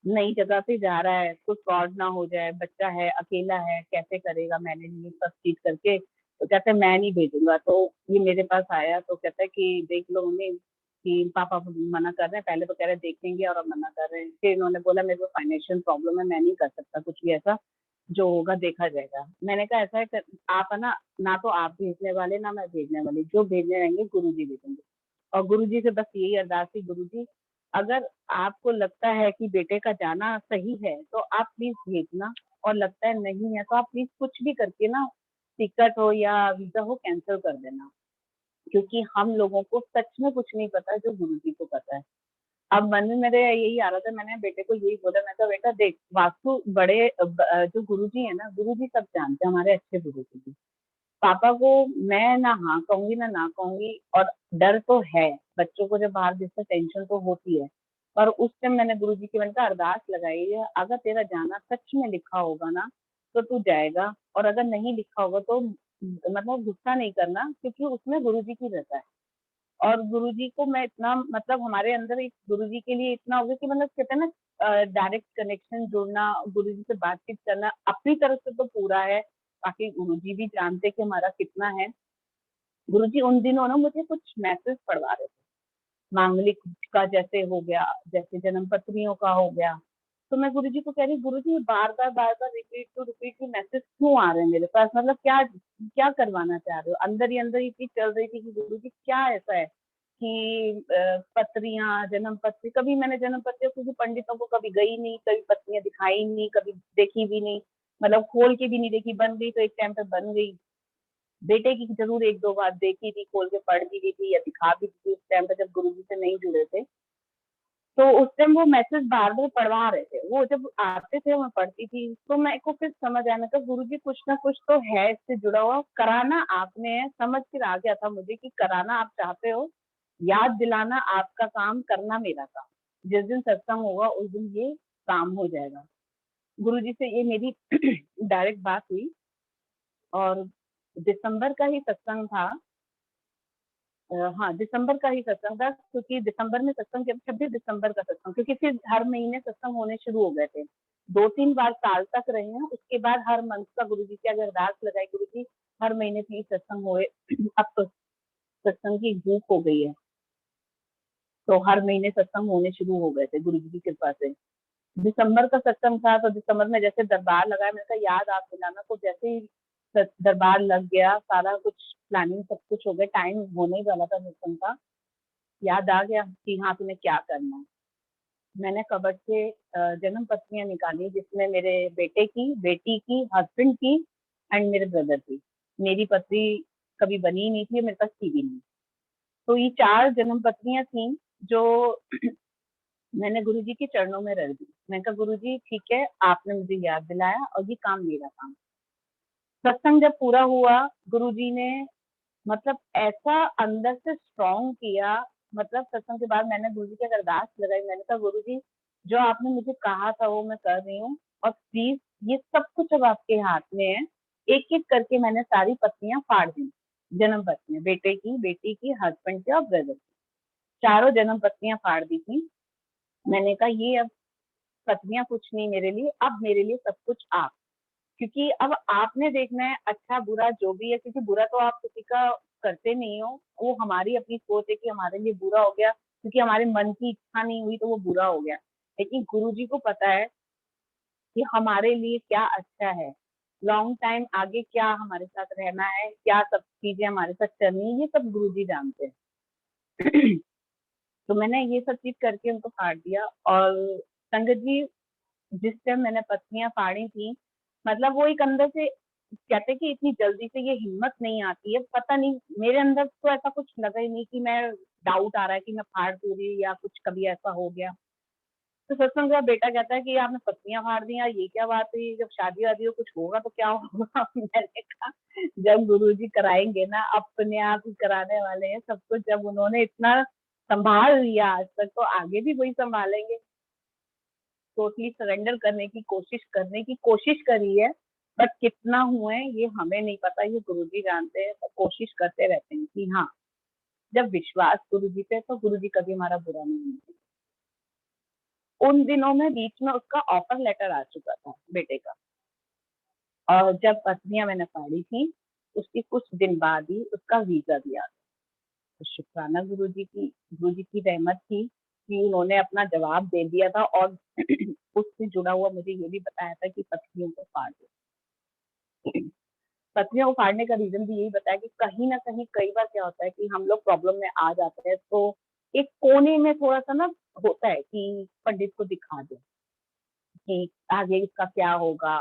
नई जगह पे जा रहा है, कुछ फ्रॉड ना हो जाए, बच्चा है, अकेला है, कैसे करेगा मैनेज ये सब चीज करके। तो कहते हैं मैं नहीं भेजूंगा। तो ये मेरे पास आया तो कहता है कि देख लो मम्मी कि पापा मना कर रहे हैं, पहले तो कह रहे देखेंगे और अब मना कर रहे हैं। फिर इन्होंने बोला मेरे को फाइनेंशियल प्रॉब्लम है, मैं नहीं कर सकता कुछ भी ऐसा, जो होगा देखा जाएगा। मैंने कहा ऐसा है आप है ना, ना तो आप भेजने वाले ना मैं भेजने वाली, जो भेजने रहेंगे गुरु जी भेजेंगे। और गुरुजी से बस यही अरदास थी, गुरुजी अगर आपको लगता है कि बेटे का जाना सही है तो आप प्लीज भेजना, और लगता है नहीं है तो आप प्लीज कुछ भी करके ना टिकट हो या वीजा हो कैंसिल कर देना, क्योंकि हम लोगों को सच में कुछ नहीं पता जो गुरुजी को पता है। अब मन में मेरे यही आ रहा था, मैंने बेटे को यही बोला, मैं कहा बेटा देख वास्तु बड़े जो गुरुजी है ना, गुरुजी सब जानते हैं, हमारे अच्छे गुरुजी। पापा को मैं ना हाँ कहूंगी ना कहूंगी, और डर तो है, बच्चों को जब बाहर भेजते टेंशन तो होती है। पर उस टाइम मैंने गुरुजी की मैंने कहा अरदास लगाई है, अगर तेरा जाना सच में लिखा होगा ना तो तू जाएगा, और अगर नहीं लिखा होगा तो मतलब गुस्सा नहीं करना, क्योंकि उसमें गुरुजी की रहता है। और गुरुजी को मैं इतना मतलब हमारे अंदर एक गुरुजी के लिए इतना हो गया कि मतलब कहते हैं ना डायरेक्ट कनेक्शन जुड़ना, गुरुजी से बातचीत करना अपनी तरफ से तो पूरा है, बाकी गुरुजी भी जानते कि हमारा कितना है। गुरुजी उन दिनों ना मुझे कुछ मैसेज पढ़वा रहे थे, मांगलिक का जैसे हो गया, जैसे जन्म पत्रियों का हो गया। तो मैं गुरुजी को कह रही गुरुजी बार बार रिपीट मैसेज क्यों आ रहे हैं मेरे पास, मतलब क्या क्या करवाना चाह रहे हो। अंदर ही चीज चल रही थी कि गुरुजी क्या ऐसा है कि पत्रियां, जन्म पत्री, कभी मैंने जन्म पत्रियों किसी पंडितों को कभी गई नहीं, कभी पत्रियां दिखाई नहीं, कभी देखी भी नहीं, मतलब खोल के भी नहीं देखी। बन गई तो एक टाइम पे बन गई। बेटे की जरूर 1-2 बार देखी थी, खोल के पढ़ भी दी थी या दिखा भी दी थी, उस टाइम पे जब गुरुजी से नहीं जुड़े थे। तो उस टाइम वो मैसेज बार बार पढ़वा रहे थे, वो जब आते थे मैं पढ़ती थी, तो मेरे को फिर समझ आया, मतलब गुरुजी कुछ ना कुछ तो है इससे जुड़ा हुआ, कराना आपने है। समझ फिर आ गया था मुझे कि कराना आप चाहते हो, याद दिलाना आपका काम, करना मेरा काम। जिस दिन सत्संग होगा उस दिन ये काम हो जाएगा। गुरुजी से ये मेरी डायरेक्ट बात हुई और दिसंबर का ही सत्संग था। हाँ, दिसंबर का ही सत्संग था, क्योंकि दिसंबर में सत्संग, 26 दिसंबर का सत्संग, क्योंकि फिर हर महीने सत्संग होने शुरू हो गए थे। 2-3 बार साल तक रहे हैं, उसके बाद हर मंथ का गुरुजी से अगर अरदास लगाई, गुरुजी हर महीने प्लीज सत्संग होए। अब तो सत्संग की भूख हो गई है, तो हर महीने सत्संग होने शुरू हो गए थे गुरुजी की कृपा से। दिसंबर का सत्संग था, तो दिसंबर में जैसे दरबार लगाया, मैंने कहा याद आप दिलाना, तो जैसे ही दरबार लग गया, सारा कुछ प्लानिंग सब कुछ हो गया, टाइम होने ही वाला था सत्संग का, याद आ गया कि हाँ तुम्हें क्या करना है। मैंने कबर्ड से जन्म पत्रियां निकाली, जिसमें मेरे बेटे की, बेटी की, हस्बैंड की एंड मेरे ब्रदर की। मेरी पत्री कभी बनी ही नहीं थी, मेरे पास थी भी नहीं। तो ये 4 जन्म पत्रियां थी जो मैंने गुरुजी के चरणों में रख दी। मैंने कहा गुरुजी ठीक है, आपने मुझे याद दिलाया और ये काम मेरा काम। सत्संग जब पूरा हुआ, गुरुजी ने मतलब ऐसा अंदर से स्ट्रॉन्ग किया, मतलब सत्संग के बाद मैंने गुरुजी की अरदास लगाई। मैंने कहा गुरुजी जो आपने मुझे कहा था वो मैं कर रही हूँ, और प्लीज ये सब कुछ अब आपके हाथ में है। एक एक करके मैंने सारी पत्नियां फाड़ दी, जन्म पत्नियां, बेटे की, बेटी की, हस्बैंड की और ब्रदर की, चारों जन्म पत्नियां फाड़ दी थी। मैंने कहा ये अब पत्नियां कुछ नहीं मेरे लिए, अब मेरे लिए सब कुछ आप, क्योंकि अब आपने देखना है अच्छा बुरा जो भी है, क्योंकि बुरा तो आप किसी का करते नहीं हो, वो हमारी अपनी सोच है कि हमारे लिए बुरा हो गया, क्योंकि हमारे मन की इच्छा नहीं हुई तो वो बुरा हो गया। लेकिन गुरुजी को पता है कि हमारे लिए क्या अच्छा है, लॉन्ग टाइम आगे क्या हमारे साथ रहना है, क्या सब चीजें हमारे साथ चलनी है, ये सब गुरुजी जानते हैं। तो मैंने ये सब चीज करके उनको फाड़ दिया। और संगत जी, जिस टाइम मैंने पत्नियां फाड़ी थी, मतलब वो एक अंदर से कहते कि इतनी जल्दी से ये हिम्मत नहीं आती है, पता नहीं मेरे अंदर तो ऐसा कुछ लगा ही नहीं कि मैं डाउट आ रहा है कि मैं फाड़ दूँ रही या कुछ कभी ऐसा हो गया। तो सत्संग का बेटा कहता है कि आपने पत्नियां फाड़ दी, ये क्या बात हुई, जब शादी वादी हो कुछ होगा तो क्या होगा। मैंने कहा जब गुरुजी कराएंगे ना, अपने आप ही कराने वाले हैं सब कुछ। जब उन्होंने इतना संभाल लिया आज तक, तो आगे भी वही संभालेंगे। टोटली सरेंडर करने की कोशिश करी है, बट कितना हुए ये हमें नहीं पता, ये गुरुजी जानते हैं। तो कोशिश करते रहते हैं कि हाँ, जब विश्वास गुरुजी पे, तो गुरुजी कभी हमारा बुरा नहीं होते। उन दिनों में बीच में उसका ऑफर लेटर आ चुका था बेटे का, और जब पत्नियां मैंने फाड़ी थी, उसके कुछ दिन बाद ही उसका वीजा भी आ गया। तो शुक्राना गुरुजी की रहमत थी कि उन्होंने अपना जवाब दे दिया था, और उससे जुड़ा हुआ मुझे ये भी बताया था कि पत्नियों को फाड़ दो। पत्नियों को फाड़ने का रीजन भी यही बताया कि कहीं ना कहीं कई बार क्या होता है कि हम लोग प्रॉब्लम में आ जाते हैं, तो एक कोने में थोड़ा सा ना होता है कि पंडित को दिखा दो कि आगे इसका क्या होगा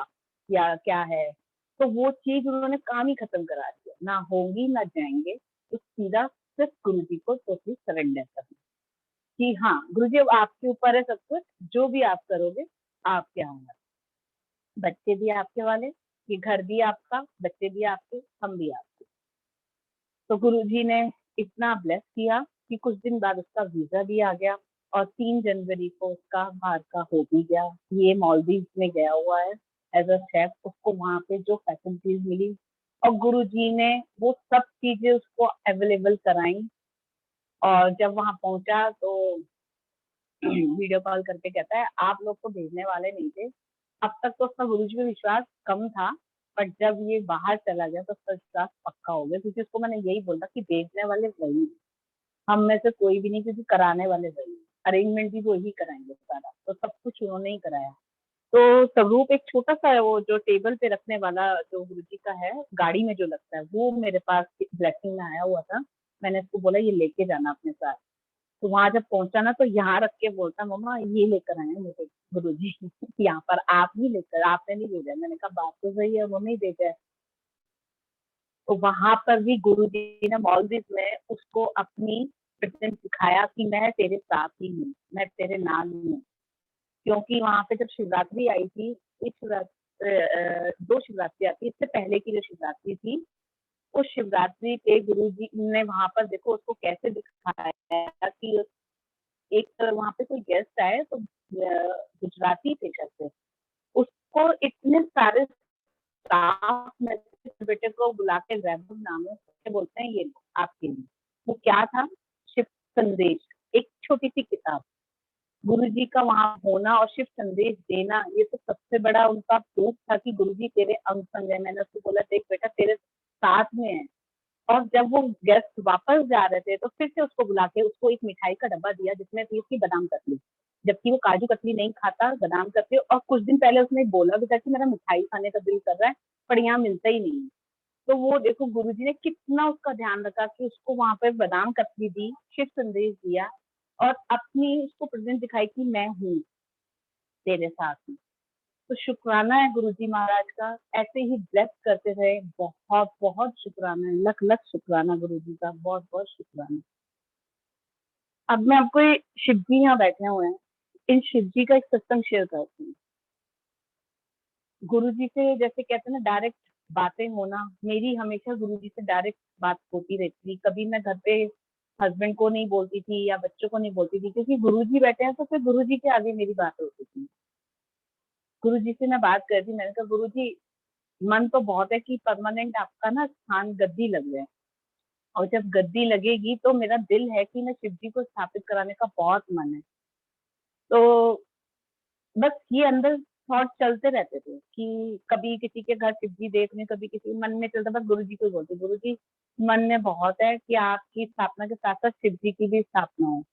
या क्या है। तो वो चीज उन्होंने काम ही खत्म करा दिया, ना होंगी ना जाएंगे, तो सीधा सिर्फ गुरु जी को टोटली सरेंडर करना कि हाँ गुरु जी अब आपके ऊपर है सब कुछ, जो भी आप करोगे आपके हमारे, बच्चे भी आपके वाले, ये घर भी आपका, बच्चे भी आपके, हम भी आपके। तो गुरुजी ने इतना ब्लेस किया कि कुछ दिन बाद उसका वीजा भी आ गया, और 3 जनवरी को उसका बाहर का हो भी गया। ये मालदीव में गया हुआ है एज अ शेफ, उसको वहां पे जो फैसिलिटीज मिली, और गुरुजी ने वो सब चीजें उसको अवेलेबल कराई। और जब वहां पहुंचा तो वीडियो कॉल करके कहता है आप लोग तो भेजने वाले नहीं थे। अब तक तो उसका गुरुजी पे विश्वास कम था, बट जब ये बाहर चला गया तो उसका विश्वास पक्का हो गया, क्योंकि उसको मैंने यही बोला कि भेजने वाले वही, हम में से कोई भी नहीं, क्योंकि कराने वाले वही, अरेंजमेंट भी वो ही कराएंगे सारा, तो सब कुछ उन्होंने ही कराया। तो स्वरूप एक छोटा सा है, वो जो टेबल पे रखने वाला जो गुरुजी का है, गाड़ी में जो लगता है, वो मेरे पास ब्लेसिंग में आया हुआ था। मैंने उसको बोला ये लेके जाना अपने साथ। तो वहां जब पहुंचा ना, तो यहाँ रख के बोलता मम्मा ये लेकर आए हैं मुझे गुरुजी। यहाँ पर आप ही लेकर, आपने नहीं भेजा। मैंने कहा बात तो सही है, मम्मी भेजा है। तो वहां पर भी गुरुजी ने मालदीव में उसको अपनी प्रेजेंस दिखाया कि मैं तेरे साथ ही हूँ, मैं तेरे नाम हूँ। क्योंकि वहां पे जब शिवरात्रि आई थी, इस शिवरात्रि 2 शिवरात्रि आती, इससे पहले की जो शिवरात्रि थी, उस शिवरात्रि पे गुरुजी ने वहां पर देखो उसको कैसे दिखाया कि एक वहां पे कोई गेस्ट आए, तो गुजराती टीचर थे, उसको इतने सारे स्टाफ में से बेटे को बुला के वैभव नाम है, उससे बोलते हैं ये लो आपके लिए। वो क्या था? शिव संदेश, एक छोटी सी किताब। गुरुजी का वहां होना और शिव संदेश देना, ये तो सबसे बड़ा उनका प्रूफ था कि गुरुजी तेरे अंग संग है। मैंने उसको बोला देख बेटा तेरे साथ में है। और जब वो गेस्ट वापस जा रहे थे तो फिर से उसको बुला के उसको एक मिठाई का डब्बा दिया जिसमें थी उसकी बादाम कतली, जबकि वो काजू कतली नहीं खाता, बादाम कतली। और कुछ दिन पहले उसने बोला भी था कि मेरा मिठाई खाने का दिल कर रहा है पर यहाँ मिलता ही नहीं है। तो वो देखो गुरुजी ने कितना उसका ध्यान रखा कि उसको वहां पर बादाम कतली दी, शिव संदेश दिया और अपनी उसको प्रेजेंस दिखाई कि मैं हूँ तेरे साथ में। तो शुक्राना है गुरुजी महाराज का, ऐसे ही ब्लेस करते रहे। बहुत बहुत शुक्राना है, लख लख शुक्राना गुरुजी का, बहुत बहुत शुक्राना। अब मैं आपको ये शिव जी यहाँ बैठे हुए हैं, इन शिव जी का एक सत्संग शेयर करती हूँ। गुरुजी से जैसे कहते हैं ना डायरेक्ट बातें होना, मेरी हमेशा गुरुजी से डायरेक्ट बात होती रहती थी। कभी मैं घर पे हस्बैंड को नहीं बोलती थी या बच्चों को नहीं बोलती थी, क्योंकि गुरुजी बैठे हैं तो फिर गुरुजी के आगे मेरी बात होती थी। गुरुजी से मैं बात करती, मैंने कहा गुरुजी मन तो बहुत है कि परमानेंट आपका ना स्थान गद्दी लग जाए, और जब गद्दी लगेगी तो मेरा दिल है कि मैं शिव जी को स्थापित कराने का बहुत मन है। तो बस ये अंदर थॉट चलते रहते थे कि कभी किसी के घर शिव जी देखने, कभी किसी मन में चलता, बस गुरु जी को ही बोलते गुरु जी मन में बहुत है कि आपकी स्थापना के साथ साथ शिव जी की भी स्थापना हो।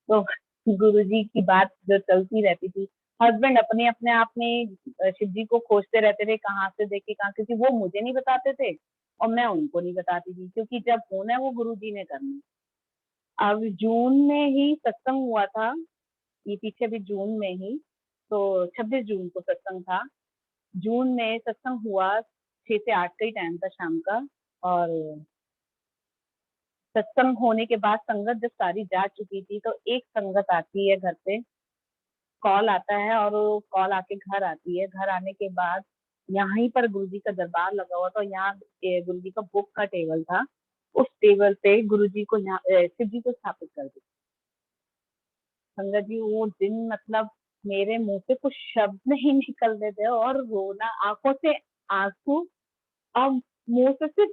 तो गुरु जी की बात जो चलती रहती थी, हस्बैंड अपने अपने आप में शिव जी को खोजते रहते थे, कहाँ से देखे कहाँ, क्योंकि वो मुझे नहीं बताते थे और मैं उनको नहीं बताती थी, क्योंकि जब होना है वो गुरु जी ने करना है। अब जून में ही सत्संग हुआ था, ये पीछे भी जून में ही, तो 26 जून को सत्संग था। जून में सत्संग हुआ, 6 से 8 का ही टाइम था शाम का। और सत्संग होने के बाद संगत जब सारी जा चुकी थी तो एक संगत आती है घर पे, कॉल आता है और वो कॉल आके घर आती है। घर आने के बाद यहीं पर गुरुजी का दरबार लगा हुआ था, यहाँ गुरुजी का बुक का टेबल था, उस टेबल पे गुरुजी को यहाँ शिव जी को स्थापित कर दिया। संगत जी वो दिन मतलब मेरे मुंह से कुछ शब्द नहीं निकल रहे थे और रोना, आंखों से आंसू और मुंह से सिर्फ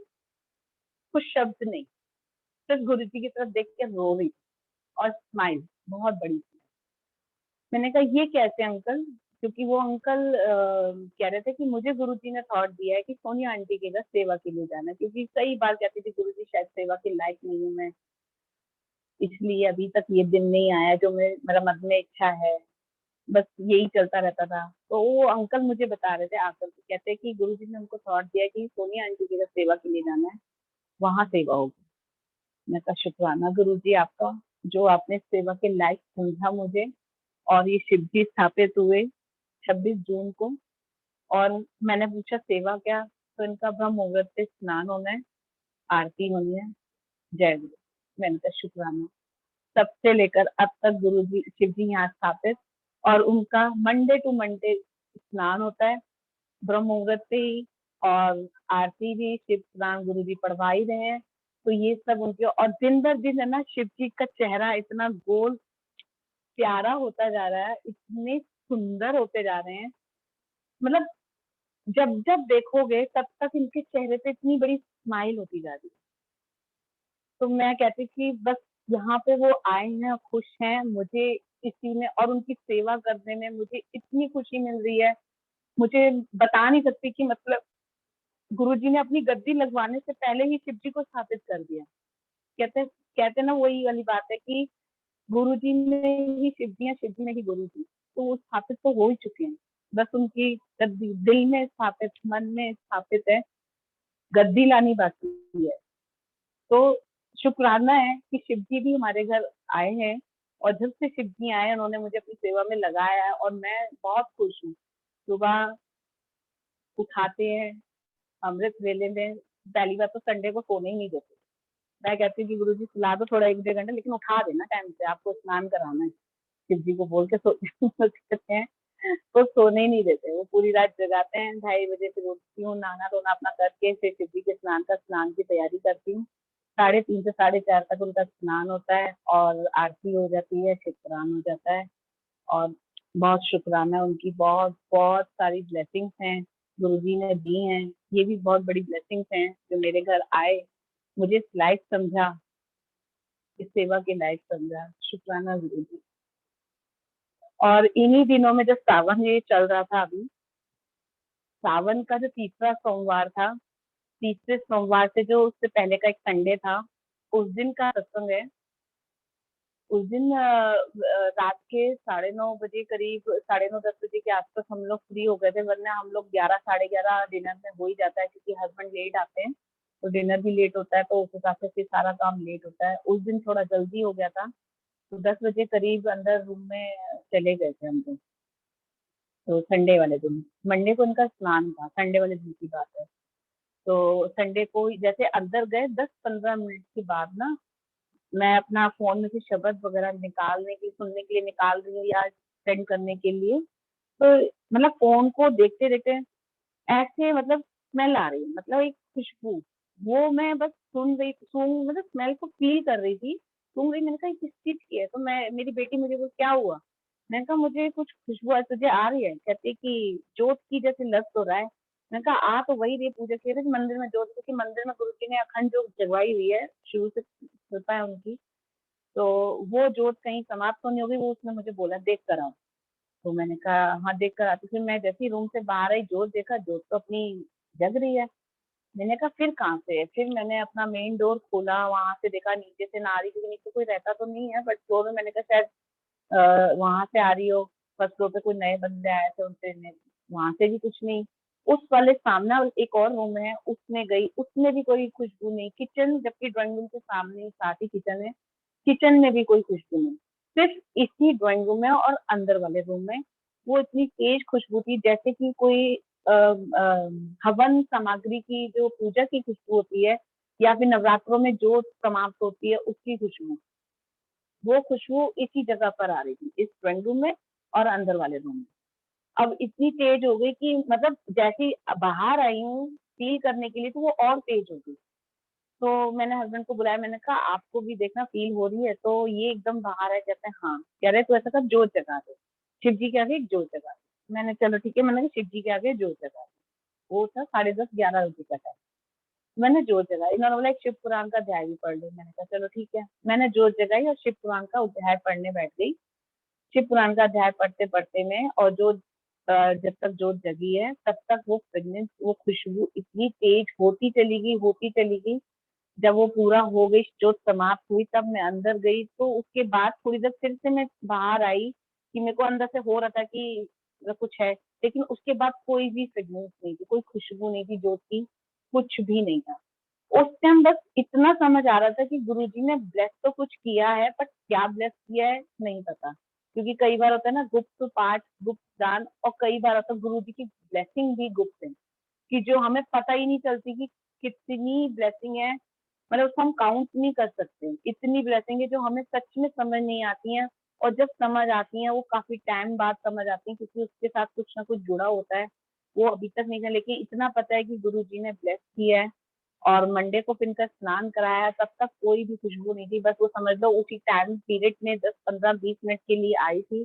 कुछ शब्द नहीं, सिर्फ गुरु जी की तरफ देख के रो रही और स्माइल बहुत बड़ी थी। मैंने कहा ये कैसे अंकल, क्योंकि वो अंकल कह रहे थे कि मुझे गुरुजी ने थॉट दिया है कि सोनिया आंटी के घर सेवा के लिए जाना, क्योंकि कई बार कहती थी गुरुजी शायद सेवा के लायक नहीं हूँ मैं, इसलिए अभी तक ये दिन नहीं आया जो मेरा मन में इच्छा है। बस यही चलता रहता था। तो वो अंकल मुझे बता रहे थे आकर के, कहते हैं कि गुरुजी ने उनको थॉट दिया कि सोनिया आंटी के घर सेवा के लिए जाना है, वहां सेवा होगी। मैं कहा शुक्राना गुरुजी आपका, जो आपने सेवा के लायक समझा मुझे, और ये शिव जी स्थापित हुए 26 जून को। और मैंने पूछा सेवा क्या, तो इनका ब्रह्म मुहूर्त से स्नान होना है, आरती होनी है, जय गुरु। मैंने कहा शुक्राना। तब से लेकर अब तक गुरु जी शिव जी यहाँ स्थापित, और उनका मंडे टू मंडे स्नान होता है ब्रह्म मुहूर्त से ही, और आरती भी शिव पुराण गुरु जी पढ़वा ही रहे हैं। तो ये सब उनके, और दिन भर दिन है ना शिव जी का चेहरा इतना गोल प्यारा होता जा रहा है, इतने सुंदर होते जा रहे हैं। मतलब जब जब देखोगे तब तक इनके चेहरे पे इतनी बड़ी स्माइल होती जा रही है। तो मैं कहती कि बस यहाँ पे वो आए हैं, खुश हैं, मुझे इसी में और उनकी सेवा करने में मुझे इतनी खुशी मिल रही है, मुझे बता नहीं सकती कि मतलब गुरुजी ने अपनी गद्दी लगवाने से पहले ही शिव जी को स्थापित कर दिया। कहते कहते ना वही वाली बात है कि गुरु जी में ही शिव जी है, शिव जी में ही गुरु जी, तो वो स्थापित तो हो ही चुके हैं। बस उनकी गद्दी दिल में स्थापित, मन में स्थापित है, गद्दी लानी बाकी है। तो शुक्राना है कि शिव जी भी हमारे घर आए हैं, और जब से शिव जी आए उन्होंने मुझे अपनी सेवा में लगाया है और मैं बहुत खुश हूँ। सुबह उठाते हैं अमृत वेले में, पहली बात तो संडे को सोने ही नहीं देते। मैं कहती हूँ कि गुरु जी सुला दो थोड़ा 1-1.5 घंटे, लेकिन उठा देना टाइम से, आपको स्नान कराना है। शिव जी को बोल के कहते हैं, तो सोने ही नहीं देते, वो पूरी रात जगाते हैं। 2:30 बजे फिर उठती हूँ, नहाना धोना अपना करके फिर शिव जी के स्नान की तैयारी करती हूँ। 3:30 से 4:30 तक उनका स्नान होता है और आरती हो जाती है, शिव पुराण हो जाता है, और बहुत शुक्राना उनकी, बहुत बहुत सारी ब्लेसिंग्स हैं गुरुजी ने दी हैं। ये भी बहुत बड़ी ब्लेसिंग्स हैं जो मेरे घर आए, मुझे इस लायक समझा, इस सेवा के लायक समझा। शुक्राना गुरुजी। और इन्हीं दिनों में जब सावन ये चल रहा था, अभी सावन का जो तीसरा सोमवार था, तीसरे सोमवार से जो उससे पहले का एक संडे था, उस दिन का सत्संग है। उस दिन रात के 9:30 बजे करीब, 9:30-10 बजे के आसपास हम लोग फ्री हो गए थे, वरना हम लोग 11, 11:30 डिनर में हो ही जाता है, क्योंकि हस्बैंड लेट आते हैं तो डिनर भी लेट होता है, तो उस हिसाब से फिर सारा काम लेट होता है। उस दिन थोड़ा जल्दी हो गया था, तो 10 बजे करीब अंदर रूम में चले गए थे हम लोग। तो संडे वाले दिन, मंडे को उनका स्नान था, संडे वाले दिन की बात है। तो संडे को जैसे अंदर गए, 10-15 मिनट के बाद ना, मैं अपना फोन में से शब्द वगैरह निकालने के, सुनने के लिए निकाल रही हूँ या सेंड करने के लिए, तो मतलब फोन को देखते देखते ऐसे मतलब स्मेल आ रही है, मतलब एक खुशबू, वो मैं बस सुन मतलब स्मेल को फील कर रही थी, सूंघ रही। मैंने कहा ये किस चीज की है, तो मैं, मेरी बेटी मुझे वो क्या हुआ, मैंने कहा मुझे कुछ खुशबू आज तुझे आ रही है, कहती है कि जोत की जैसे लग तो रहा है। मैंने कहा आ तो वही रही, पूजा की रही मंदिर में जोत, क्योंकि मंदिर में गुरु जी ने अखंड जोत जगवाई हुई है, शुरू से कृपा है उनकी। तो वो जोत कहीं समाप्त तो नहीं होगी, वो उसने मुझे बोला देख कर आओ। तो मैंने कहा हाँ देख कर आती। फिर मैं जैसे ही रूम से बाहर आई, जोत देखा, जोत तो अपनी जग रही है। मैंने कहा फिर कहाँ से है, फिर मैंने अपना मेन डोर खोला, वहां से देखा नीचे से ना आ रही, क्योंकि नीचे कोई रहता तो नहीं है, बट फ्लोर में मैंने कहा शायद वहां से आ रही हो, फर्स्ट फ्लोर पे कोई नए बंदे आए थे उनसे वहां से भी कुछ नहीं। उस वाले सामने एक और रूम है, उसमें गई, उसमें भी कोई खुशबू नहीं। किचन, जबकि ड्राइंग रूम के सामने साथ ही किचन है, किचन में भी कोई खुशबू नहीं। सिर्फ इसी ड्राइंग रूम में और अंदर वाले रूम में वो इतनी तेज खुशबू थी, जैसे कि कोई हवन सामग्री की, जो पूजा की खुशबू होती है, या फिर नवरात्रों में जो समाप्त होती है उसकी खुशबू। वो खुशबू इसी जगह पर आ रही थी, इस ड्राइंग रूम में और अंदर वाले रूम में। अब इतनी तेज हो गई कि मतलब जैसे ही बाहर आई हूँ फील करने के लिए, तो वो और तेज हो गई। तो मैंने हस्बैंड को बुलाया, मैंने कहा आपको भी देखना फील हो रही है, तो ये एकदम बाहर है, कहते हैं हाँ। कह रहे तो ऐसा कर, जोत जगा दे, शिव जी के आगे एक जोत जगा दे। मैंने चलो ठीक है, मैंने कहा शिव जी के आगे जोत जगा दे। वो था 10:30-11 बजे का टाइम। मैंने जोत जगाई, इन्होंने बोला एक शिव पुराण का अध्याय भी पढ़ लो। मैंने कहा चलो ठीक है, मैंने जोत जगाई और शिव पुराण का अध्याय पढ़ने बैठ गई। शिव पुराण का अध्याय पढ़ते पढ़ते में, और जो जब तक जोत जगी है तब तक वो फ्रेग्रेंस, वो खुशबू इतनी तेज होती चली गई, होती चली गई। जब वो पूरा हो गई, जोत समाप्त हुई, तब मैं अंदर गई। तो उसके बाद थोड़ी देर फिर से मैं बाहर आई, कि मेरे को अंदर से हो रहा था कि कुछ है, लेकिन उसके बाद कोई भी फ्रेग्रेंस नहीं थी, कोई खुशबू नहीं थी जोत की, कुछ भी नहीं था। उस टाइम बस इतना समझ आ रहा था कि गुरुजी ने ब्लेस तो कुछ किया है, बट क्या ब्लेस किया है नहीं पता, क्योंकि कई बार होता है ना गुप्त पाठ, गुप्त दान, और कई बार होता है गुरुजी की ब्लेसिंग भी गुप्त है, कि जो हमें पता ही नहीं चलती कि कितनी ब्लेसिंग है, मतलब उसको हम काउंट नहीं कर सकते। इतनी ब्लेसिंग है जो हमें सच में समझ नहीं आती हैं, और जब समझ आती हैं वो काफी टाइम बाद समझ आती हैं, क्योंकि उसके साथ कुछ ना कुछ जुड़ा होता है, वो अभी तक नहीं है। लेकिन इतना पता है कि गुरु जी ने ब्लेस किया है। और मंडे को फिर इनका स्नान कराया, तब तक कोई भी खुशबू नहीं थी, बस वो समझ लो उसी टाइम पीरियड में 10-15-20 मिनट के लिए आई थी।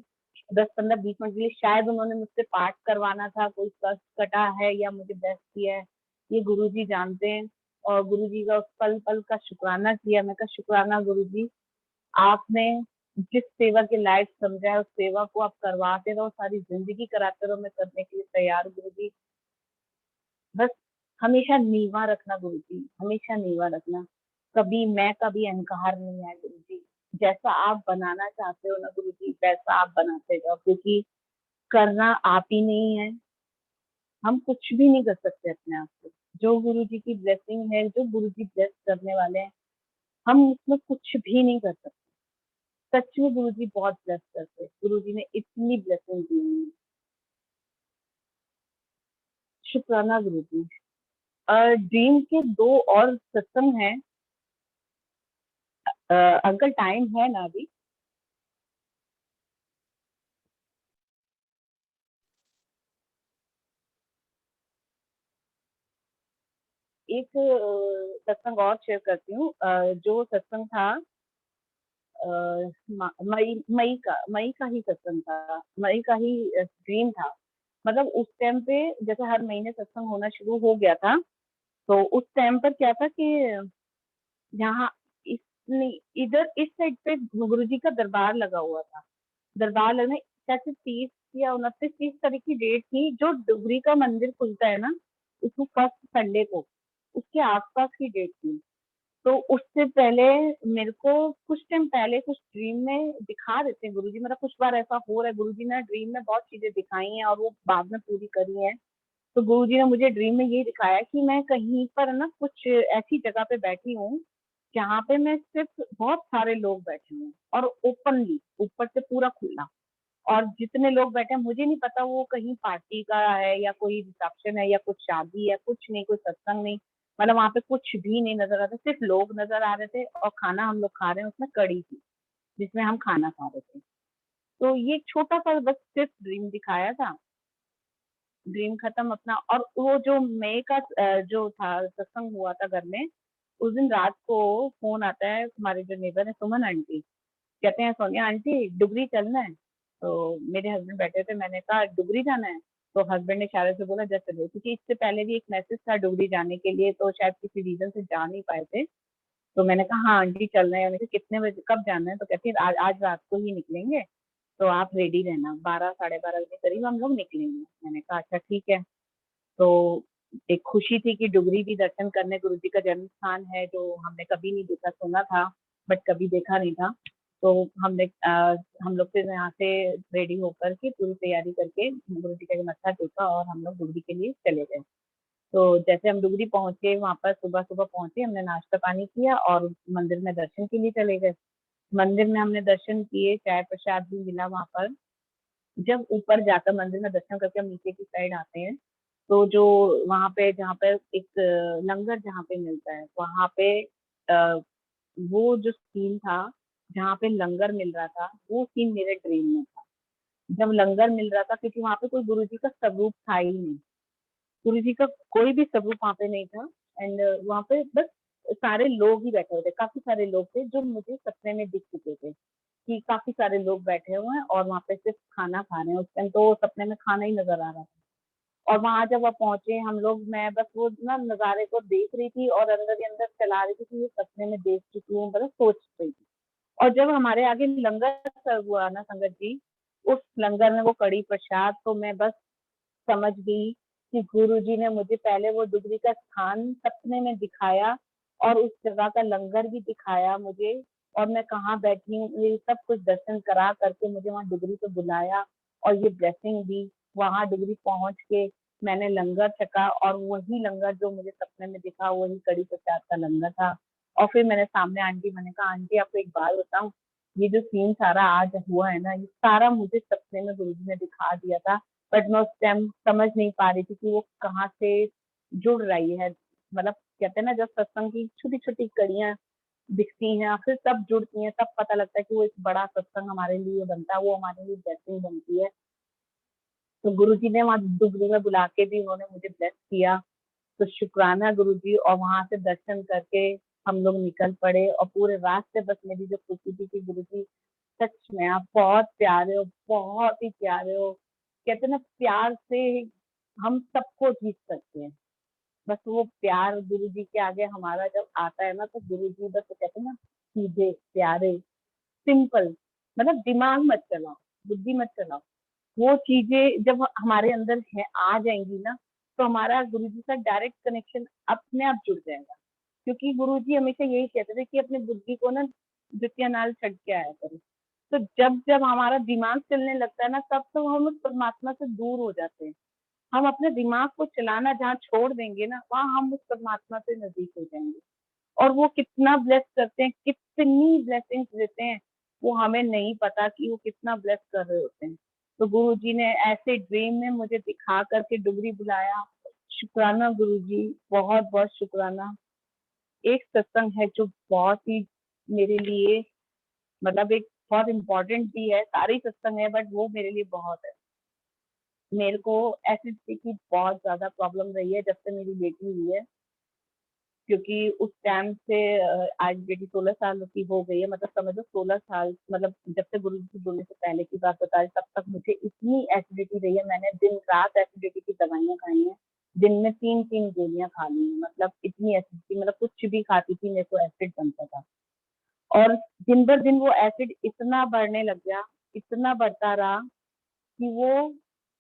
10-15-20 मिनट के लिए शायद उन्होंने मुझसे पाठ करवाना था, कोई कष्ट कटा है या मुझे ब्लेस किया है, ये गुरुजी जानते हैं। और गुरुजी का उस पल पल का शुक्राना किया। मैं कहा शुक्राना गुरुजी, आपने जिस सेवा के लायक समझा है उस सेवा को आप करवाते रहो, सारी जिंदगी कराते रहो, मैं करने के लिए तैयार हूँ गुरुजी। बस हमेशा नीवा रखना गुरुजी, हमेशा नीवा रखना, कभी मैं कभी अहंकार नहीं है गुरुजी। जैसा आप बनाना चाहते हो ना गुरुजी, वैसा आप बनाते जाओ, क्योंकि करना आप ही नहीं है, हम कुछ भी नहीं कर सकते अपने आप को। जो गुरु जी की ब्लेसिंग है, जो गुरु जी ब्लेस करने वाले हैं, हम उसमें कुछ भी नहीं कर सकते। सच में गुरु जी बहुत ब्लेस करते हैं, गुरु जी ने इतनी ब्लेसिंग दी हुई है। शुक्राना गुरु जी। ड्रीम के दो और सत्संग हैं। अंकल टाइम है ना अभी? एक सत्संग और शेयर करती हूँ। जो सत्संग था मई का ही सत्संग था, मई का ही ड्रीम था। मतलब उस टाइम पे जैसे हर महीने सत्संग होना शुरू हो गया था, तो उस टाइम पर क्या था कि यहाँ इस इधर इस साइड पे गुरु जी का दरबार लगा हुआ था। दरबार लगने शायद 30 या 29-30 तारीख की डेट थी, जो डुगरी का मंदिर खुलता है ना, उसको फर्स्ट संडे को, उसके आसपास की डेट थी। तो उससे पहले मेरे को कुछ टाइम पहले कुछ ड्रीम में दिखा देते हैं गुरुजी, मतलब कुछ बार ऐसा हो रहा है, गुरुजी ने ड्रीम में बहुत चीजें दिखाई हैं और वो बाद में पूरी करी हैं। तो गुरुजी ने मुझे ड्रीम में ये दिखाया कि मैं कहीं पर ना कुछ ऐसी जगह पे बैठी हूँ, जहाँ पे मैं सिर्फ बहुत सारे लोग बैठे हुए हैं और ओपनली ऊपर से पूरा खुला, और जितने लोग बैठे हैं मुझे नहीं पता वो कहीं पार्टी का है या कोई रिसेप्शन है या कुछ शादी है, कुछ नहीं, कोई सत्संग नहीं। मतलब वहां पे कुछ भी नहीं नजर आ रहा, सिर्फ लोग नजर आ रहे थे और खाना हम लोग खा रहे हैं, उसमें कड़ी थी जिसमें हम खाना खा रहे थे। तो ये एक छोटा सा बस सिर्फ ड्रीम दिखाया था, ड्रीम खत्म अपना। और वो जो मई का जो था सत्संग हुआ था घर में, उस दिन रात को फोन आता है, हमारे जो नेबर है सुमन आंटी, कहते हैं सोनिया आंटी डुगरी चलना है। तो मेरे हस्बैंड बैठे थे, मैंने कहा डुगरी जाना है। तो हस्बैंड ने इशारे से बोला जैसे चलो, क्योंकि इससे पहले भी एक मैसेज था डुगरी जाने के लिए, तो शायद किसी रीजन से जा नहीं पाए थे। तो मैंने कहा हाँ आंटी चलना है। मैंने कहा कितने बजे, कब जाना है? तो कहती है आज रात को ही निकलेंगे, तो आप रेडी रहना, 12 साढ़े 12 बजे करीब हम लोग निकलेंगे। मैंने कहा अच्छा ठीक है। तो एक खुशी थी कि डुगरी भी दर्शन करने, गुरु जी का जन्म स्थान है जो हमने कभी नहीं देखा, सुना था बट कभी देखा नहीं था। तो हम लोग फिर यहाँ से रेडी होकर के पूरी तैयारी करके गुरु जी का मत्था टेका और हम लोग डुगरी के लिए चले गए। तो जैसे हम डुगरी पहुंचे, वहां पर सुबह सुबह पहुंचे, हमने नाश्ता पानी किया और मंदिर में दर्शन के लिए चले गए। मंदिर में हमने दर्शन किए, चाय प्रसाद भी मिला वहां पर। जब ऊपर जाकर मंदिर में दर्शन करके हम नीचे की साइड आते हैं, तो जो वहां पे जहाँ पे एक लंगर जहाँ पे मिलता है, वहां पे आ, वो जो सीन था जहाँ पे लंगर मिल रहा था, वो सीन मेरे ड्रीम में था। जब लंगर मिल रहा था, क्योंकि वहां पे कोई गुरु जी का स्वरूप था ही नहीं, गुरु जी का कोई भी स्वरूप वहां पे नहीं था। एंड वहां पे बस सारे लोग ही बैठे हुए थे, काफी सारे लोग थे जो मुझे सपने में दिख चुके थे कि काफी सारे लोग बैठे हुए हैं और वहां पे सिर्फ खाना खा रहे हैं। उस टाइम तो सपने में खाना ही नजर आ रहा था। और वहां जब आप पहुंचे हम लोग, मैं बस वो ना नजारे को देख रही थी और अंदर ही अंदर चला रही थी कि ये सपने में देख चुकी हूँ, मतलब सोच रही थी। और जब हमारे आगे लंगर सर्व हुआ ना संगत जी, उस लंगर में वो कड़ी प्रसाद, तो मैं बस समझ गई कि गुरु जी ने मुझे पहले वो डुगरी का स्थान सपने में दिखाया और उस जगह का लंगर भी दिखाया मुझे, और मैं कहाँ बैठी हूँ ये सब कुछ दर्शन करा करके मुझे वहां डुगरी पे बुलाया और ये ब्लेसिंग दी। वहां डुगरी पहुंच के मैंने लंगर छका और वही लंगर जो मुझे सपने में दिखा, वही कड़ी प्रसाद का लंगर था। और फिर मैंने सामने आंटी, मैंने कहा आंटी आपको एक बात बताऊं, ये जो सीन सारा आज हुआ है ना, ये सारा मुझे सपने में गुरु जी ने दिखा दिया था, बट मैं उस टाइम समझ नहीं पा रही थी कि वो कहाँ से जुड़ रही है। मतलब कहते हैं ना, जब सत्संग की छोटी छोटी कड़ियां दिखती हैं फिर तब जुड़ती हैं, तब पता लगता है कि वो एक बड़ा सत्संग हमारे लिए बनता है, वो हमारे लिए ब्लेसिंग बनती है। तो गुरु जी ने वहां डुगरी में बुला के भी उन्होंने मुझे ब्लेस किया। तो शुक्राना गुरु जी। और वहां से दर्शन करके हम लोग निकल पड़े और पूरे रास्ते बस मेरी जो खुशी थी कि गुरु जी सच में आप बहुत प्यारे हो, बहुत ही प्यारे हो। कहते हैं ना, प्यार से हम सबको जीत सकते हैं। बस वो प्यार गुरु जी के आगे हमारा जब आता है ना, तो गुरु जी बस कहते हैं ना, सीधे प्यारे सिंपल, मतलब दिमाग मत चलाओ, बुद्धि मत चलाओ। वो चीजें जब हमारे अंदर है आ जाएंगी ना, तो हमारा गुरु जी का डायरेक्ट कनेक्शन अपने आप जुड़ जाएगा। क्योंकि गुरु जी हमेशा यही कहते थे कि अपनी बुद्धि को ना द्वितीय नाल छड़ के आया करो। तो जब जब हमारा दिमाग चलने लगता है ना, तब तो हम उस परमात्मा से दूर हो जाते हैं। हम अपने दिमाग को चलाना जहाँ छोड़ देंगे ना, वहां हम उस परमात्मा से नजदीक हो जाएंगे। और वो कितना ब्लेस करते हैं, कितनी ब्लेसिंग्स देते हैं, वो हमें नहीं पता कि वो कितना ब्लेस कर रहे होते हैं। तो गुरु जी ने ऐसे ड्रीम में मुझे दिखा करके डुगरी बुलाया। शुक्राना गुरु जी, बहुत बहुत शुक्राना। एक सत्संग है जो बहुत ही मेरे लिए, मतलब एक बहुत इम्पोर्टेंट भी है, सारे ही सत्संग है बट वो मेरे लिए बहुत है। मेरे को एसिडिटी की बहुत ज्यादा प्रॉब्लम रही है जब से मेरी बेटी हुई है। क्योंकि उस टाइम से आज बेटी 16 साल की हो गई है, मतलब समझ लो 16 साल, मतलब जब से गुरु जी बोलने से पहले की बात बता रही, तब तक मुझे इतनी एसिडिटी रही है, मैंने दिन रात एसिडिटी की दवाइयाँ खाई हैं, दिन में 3-3 गोलियां खा ली हैं, मतलब इतनी एसिडिटी, मतलब कुछ भी खाती थी मेरे को एसिड बनता था। और दिन भर दिन वो एसिड इतना बढ़ने लग गया, इतना बढ़ता रहा कि वो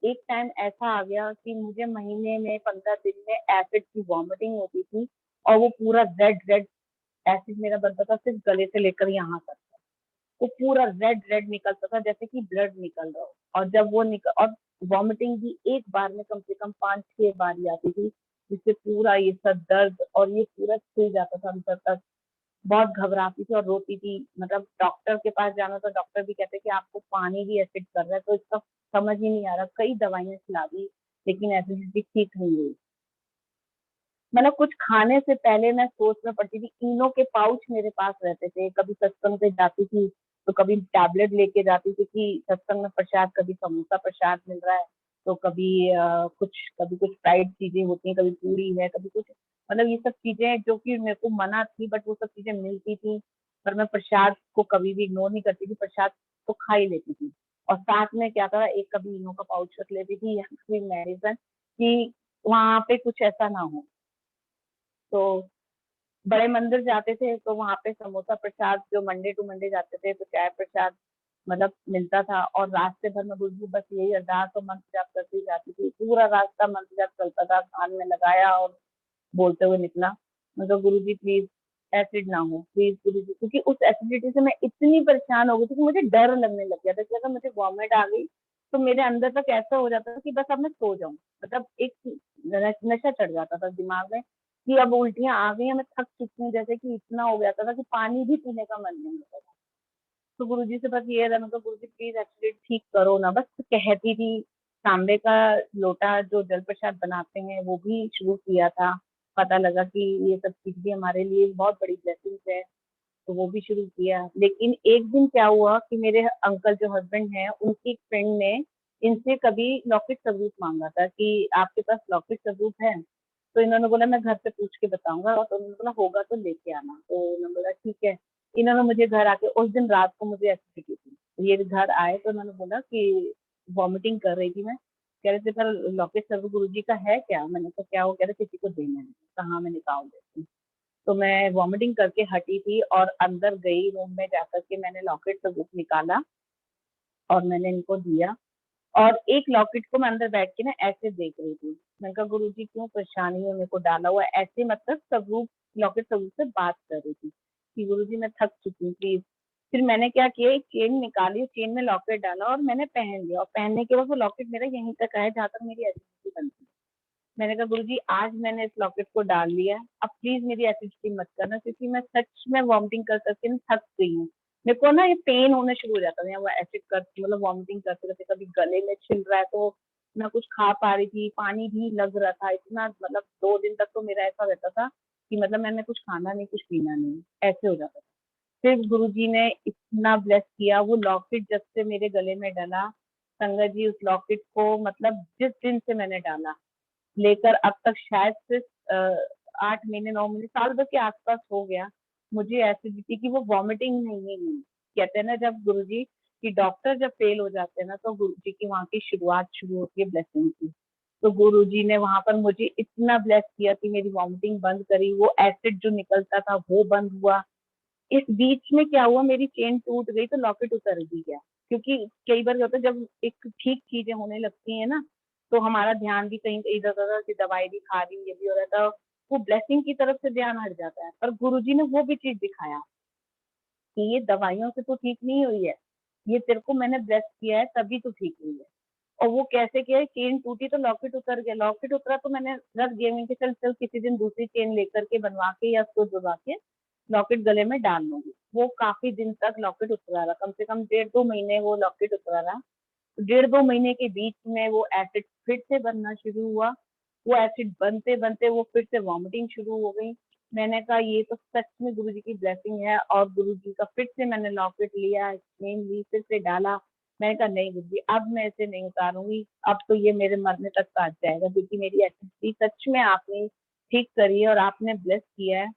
एक टाइम ऐसा आ गया कि मुझे महीने में 15 दिन में एसिड की वॉमिटिंग होती थी, और वो पूरा रेड रेड एसिड मेरा बनता था, सिर्फ गले से लेकर यहाँ तक, वो पूरा रेड रेड निकलता था जैसे कि ब्लड निकल रहा हो। और जब वो निकल, और वॉमिटिंग भी एक बार में कम से कम 5-6 बार आती थी, जिससे पूरा ये सर दर्द और ये पूरा छिल जाता था अंदर तक। बहुत घबराती थी और रोती थी, मतलब डॉक्टर के पास जाना तो डॉक्टर भी कहते कि आपको पानी भी एसिड कर रहा है, तो इसका समझ ही नहीं आ रहा, कई दवाइयां खिला दी लेकिन एसिडिटी ठीक नहीं हुई। मतलब कुछ खाने से पहले मैं सोचना पड़ती थी, इनो के पाउच मेरे पास रहते थे, कभी सत्संग पे जाती थी तो कभी टैबलेट लेके जाती थी कि सत्संग में प्रसाद, कभी समोसा प्रसाद मिल रहा है, तो कभी कभी कुछ फ्राइड चीजें होती हैं, कभी पूरी है, कभी कुछ, मतलब ये सब चीजें जो कि मेरे को मना थी, बट वो सब चीजें मिलती थी। पर मैं प्रसाद को कभी भी इग्नोर नहीं करती थी, प्रसाद तो खा ही लेती थी। और साथ में क्या था, एक कभी इनो का पाउच रख लेती थी या कोई मेडिसिन, कि वहां पे कुछ ऐसा ना हो। तो बड़े मंदिर जाते थे तो वहां पे समोसा प्रसाद, जो मंडे टू मंडे जाते थे तो चाय प्रसाद मतलब मिलता था, और रास्ते भर में गुरु बस यही अरदास और मंत्र जाप करती जाती थी, पूरा रास्ता मंत्र जाप चलता था, कान में लगाया और बोलते हुए निकला, मतलब गुरु जी प्लीज एसिड ना हो, प्लीज गुरु जी, क्योंकि उस एसिडिटी से मैं इतनी परेशान हो गई थी कि मुझे डर लगने लग गया था कि अगर मुझे वॉमिट आ गई तो मेरे अंदर तक ऐसा हो जाता था कि बस अब मैं सो जाऊं, मतलब एक नशा चढ़ जाता था दिमाग में कि अब उल्टियां आ गई हैं, मैं थक चुकी हूँ, जैसे कि इतना हो गया था कि पानी भी पीने का मन नहीं होता था। तो गुरुजी से बस ये था, मतलब गुरुजी प्लीज एसिडिटी ठीक करो ना, बस कहती थी। तांबे का लोटा जो जल प्रसाद बनाते हैं वो भी शुरू किया था, पता लगा कि ये सब चीज भी हमारे लिए बहुत बड़ी ब्लेसिंग्स है, तो वो भी शुरू किया। लेकिन एक दिन क्या हुआ कि मेरे अंकल जो हस्बैंड है, उनकी फ्रेंड ने इनसे कभी लॉकेट सबूत मांगा था कि आपके पास लॉकेट सबूत है, तो इन्होंने बोला मैं घर पे पूछ के बताऊंगा, और तो उन्होंने बोला होगा तो लेके आना, तो उन्होंने बोला ठीक है। इन्होंने मुझे घर आके, उस दिन रात को मुझे एसिडिटी थी, तो ये घर आए तो उन्होंने बोला कि वॉमिटिंग कर रही थी मैं, कह रहे थे पर लॉकेट सबूत गुरु जी का है क्या, मैंने कहा क्या, वो कह रहे किसी को देना है, कहाँ मैं निकाल देती हूँ। तो मैं वॉमिटिंग करके हटी थी और अंदर गई रूम में, जाकर के मैंने लॉकेट सबूत निकाला और मैंने इनको दिया। और एक लॉकेट को मैं अंदर बैठ के ना ऐसे देख रही थी, मैंने कहा गुरु जी क्यों परेशानी है, मेरे को डाला हुआ है ऐसे, मतलब सबूत, लॉकेट सबूत से बात कर रही थी कि गुरु जी मैं थक चुकी हूँ प्लीज। फिर मैंने क्या किया, एक चेन निकाली, चेन में लॉकेट डाला और मैंने पहन लिया, और पहनने के बाद वो लॉकेट मेरा यहीं तक आया जहाँ तक मेरी एसिडिटी बनती। मैंने कहा गुरु जी आज मैंने इस लॉकेट को डाल लिया है, अब प्लीज मेरी एसिडिटी मत करना, क्योंकि मैं सच में वॉमिटिंग कर करके थक गई हूँ। मेरे को ना ये पेन होने शुरू हो जाता था, वो एसिड कर, मतलब वॉमिटिंग करते करते, कभी गले में छिल रहा है तो ना कुछ खा पा रही थी, पानी भी लग रहा था इतना, मतलब 2 दिन तक तो मेरा ऐसा रहता था कि मतलब मैंने कुछ खाना नहीं, कुछ पीना नहीं, ऐसे हो जाता था। फिर गुरुजी ने इतना ब्लेस किया, वो लॉकेट जब से मेरे गले में डला, संगत जी उस लॉकेट को, मतलब जिस दिन से मैंने डाला लेकर अब तक शायद से 8 महीने 9 महीने साल भर के आसपास हो गया, मुझे एसिडिटी की वो वॉमिटिंग नहीं हुई। कहते हैं ना जब गुरुजी की डॉक्टर जब फेल हो जाते हैं ना, तो गुरुजी की वहां की शुरुआत शुरू होती है ब्लेसिंग की। तो गुरुजी ने वहां पर मुझे इतना ब्लेस किया कि मेरी वॉमिटिंग बंद करी, वो एसिड जो निकलता था वो बंद हुआ। इस बीच में क्या हुआ, मेरी चेन टूट गई तो लॉकेट उतर भी गया, क्योंकि कई बार क्या होता है जब एक ठीक चीजें होने लगती है ना, तो हमारा ध्यान भी कहीं इधर उधर की दवाई भी खा रही, ये भी हो रहा था, वो ब्लेसिंग की तरफ से ध्यान हट जाता है। पर गुरुजी ने वो भी चीज दिखाया कि ये दवाइयों से तो ठीक नहीं हुई है, ये तेरे को मैंने ब्लेस किया है तभी तो ठीक हुई है। और वो कैसे किया, चेन टूटी तो लॉकेट उतर गया, लॉकेट उतरा तो मैंने रख दिया, मैंने कहा चल चल किसी दिन दूसरी चेन लेकर के बनवा के या उसको दबा के लॉकेट गले में डाल लूंगी। वो काफी दिन तक लॉकेट उतरा रहा, कम से कम 1.5-2 महीने वो लॉकेट उतरा रहा। 1.5-2 महीने के बीच में वो एसिड फिर से बनना शुरू हुआ, वो एसिड बनते बनते वो फिर से वॉमिटिंग शुरू हो गई। मैंने कहा ये तो सच में गुरु जी की ब्लेसिंग है, और गुरु जी का फिर से मैंने लॉकेट लिया, चेन ली, फिर से डाला। मैंने कहा नहीं गुरु जी अब मैं इसे नहीं उतारूंगी, अब तो ये मेरे मरने तक काट जाएगा, क्योंकि मेरी एसिडिटी सच में आपने ठीक करी है और आपने ब्लेस किया है।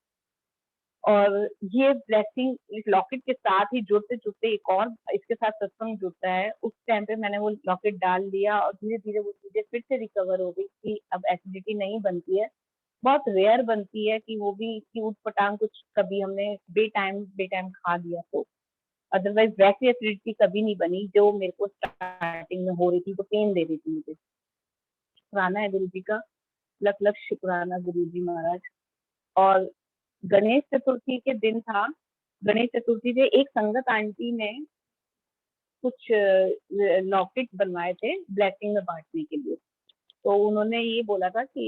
और ये ब्लेसिंग इस लॉकेट के साथ ही जुड़ते जुड़ते एक और इसके साथ सत्संग जुड़ता है। उस टाइम पे मैंने वो लॉकेट डाल दिया और धीरे धीरे वो चीजें फिर से रिकवर हो गई कि अब एसिडिटी नहीं बनती है। बहुत रेयर बनती है कि वो भी कि ऊट पटांग कुछ कभी हमने बे टाइम खा लिया तो, अदरवाइज वैसी एसिडिटी कभी नहीं बनी जो मेरे को स्टार्टिंग में हो रही थी, तो पेन दे रही थी मुझे। शुक्राना है गुरु जी का, लख लख शुक्राना गुरु जी महाराज। और गणेश चतुर्थी के दिन था, गणेश चतुर्थी से एक संगत आंटी ने कुछ लॉकेट बनवाए थे ब्लेसिंग में बांटने के लिए। तो उन्होंने ये बोला था कि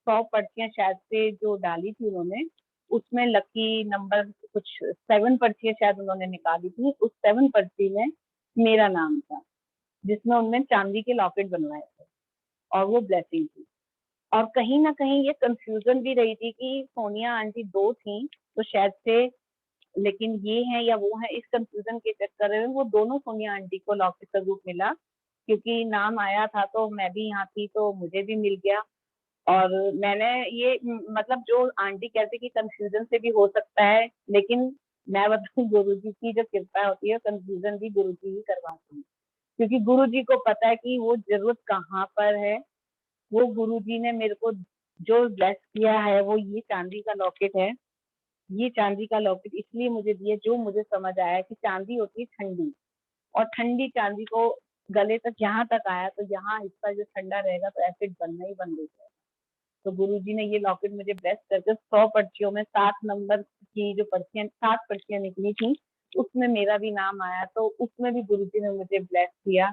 100 पर्चियां शायद से जो डाली थी उन्होंने, उसमें लकी नंबर कुछ 7 पर्चियां शायद उन्होंने निकाली थी। उस 7 पर्ची में मेरा नाम था, जिसमें उन्होंने चांदी के लॉकेट बनवाए थे और वो ब्लेसिंग थी। और कहीं ना कहीं ये कंफ्यूजन भी रही थी कि सोनिया आंटी 2 थी तो शायद से, लेकिन ये है या वो है, इस कंफ्यूजन के चक्कर में वो दोनों सोनिया आंटी को लॉकेट का रूप मिला, क्योंकि नाम आया था तो मैं भी यहाँ थी तो मुझे भी मिल गया। और मैंने ये मतलब जो आंटी कहती कि कंफ्यूजन से भी हो सकता है, लेकिन मैं बताऊं गुरु जी की जो कृपा होती है कंफ्यूजन भी गुरु जी ही करवाती है, क्योंकि गुरु जी को पता है कि वो जरूरत कहाँ पर है। वो गुरु जी ने मेरे को जो ब्लेस किया है वो ये चांदी का लॉकेट है। ये चांदी का लॉकेट इसलिए मुझे दिया, जो मुझे समझ आया कि चांदी होती है ठंडी, और ठंडी चांदी को गले तक यहाँ तक आया तो यहाँ हिस्सा जो ठंडा रहेगा तो एसिड बनना ही बंद हो जाएगा। तो गुरु जी ने ये लॉकेट मुझे ब्लेस करके 100 पर्चियों में 7 नंबर की जो पर्चियां 7 पर्चियां निकली थी उसमें मेरा भी नाम आया, तो उसमें भी गुरु जी ने मुझे ब्लेस किया।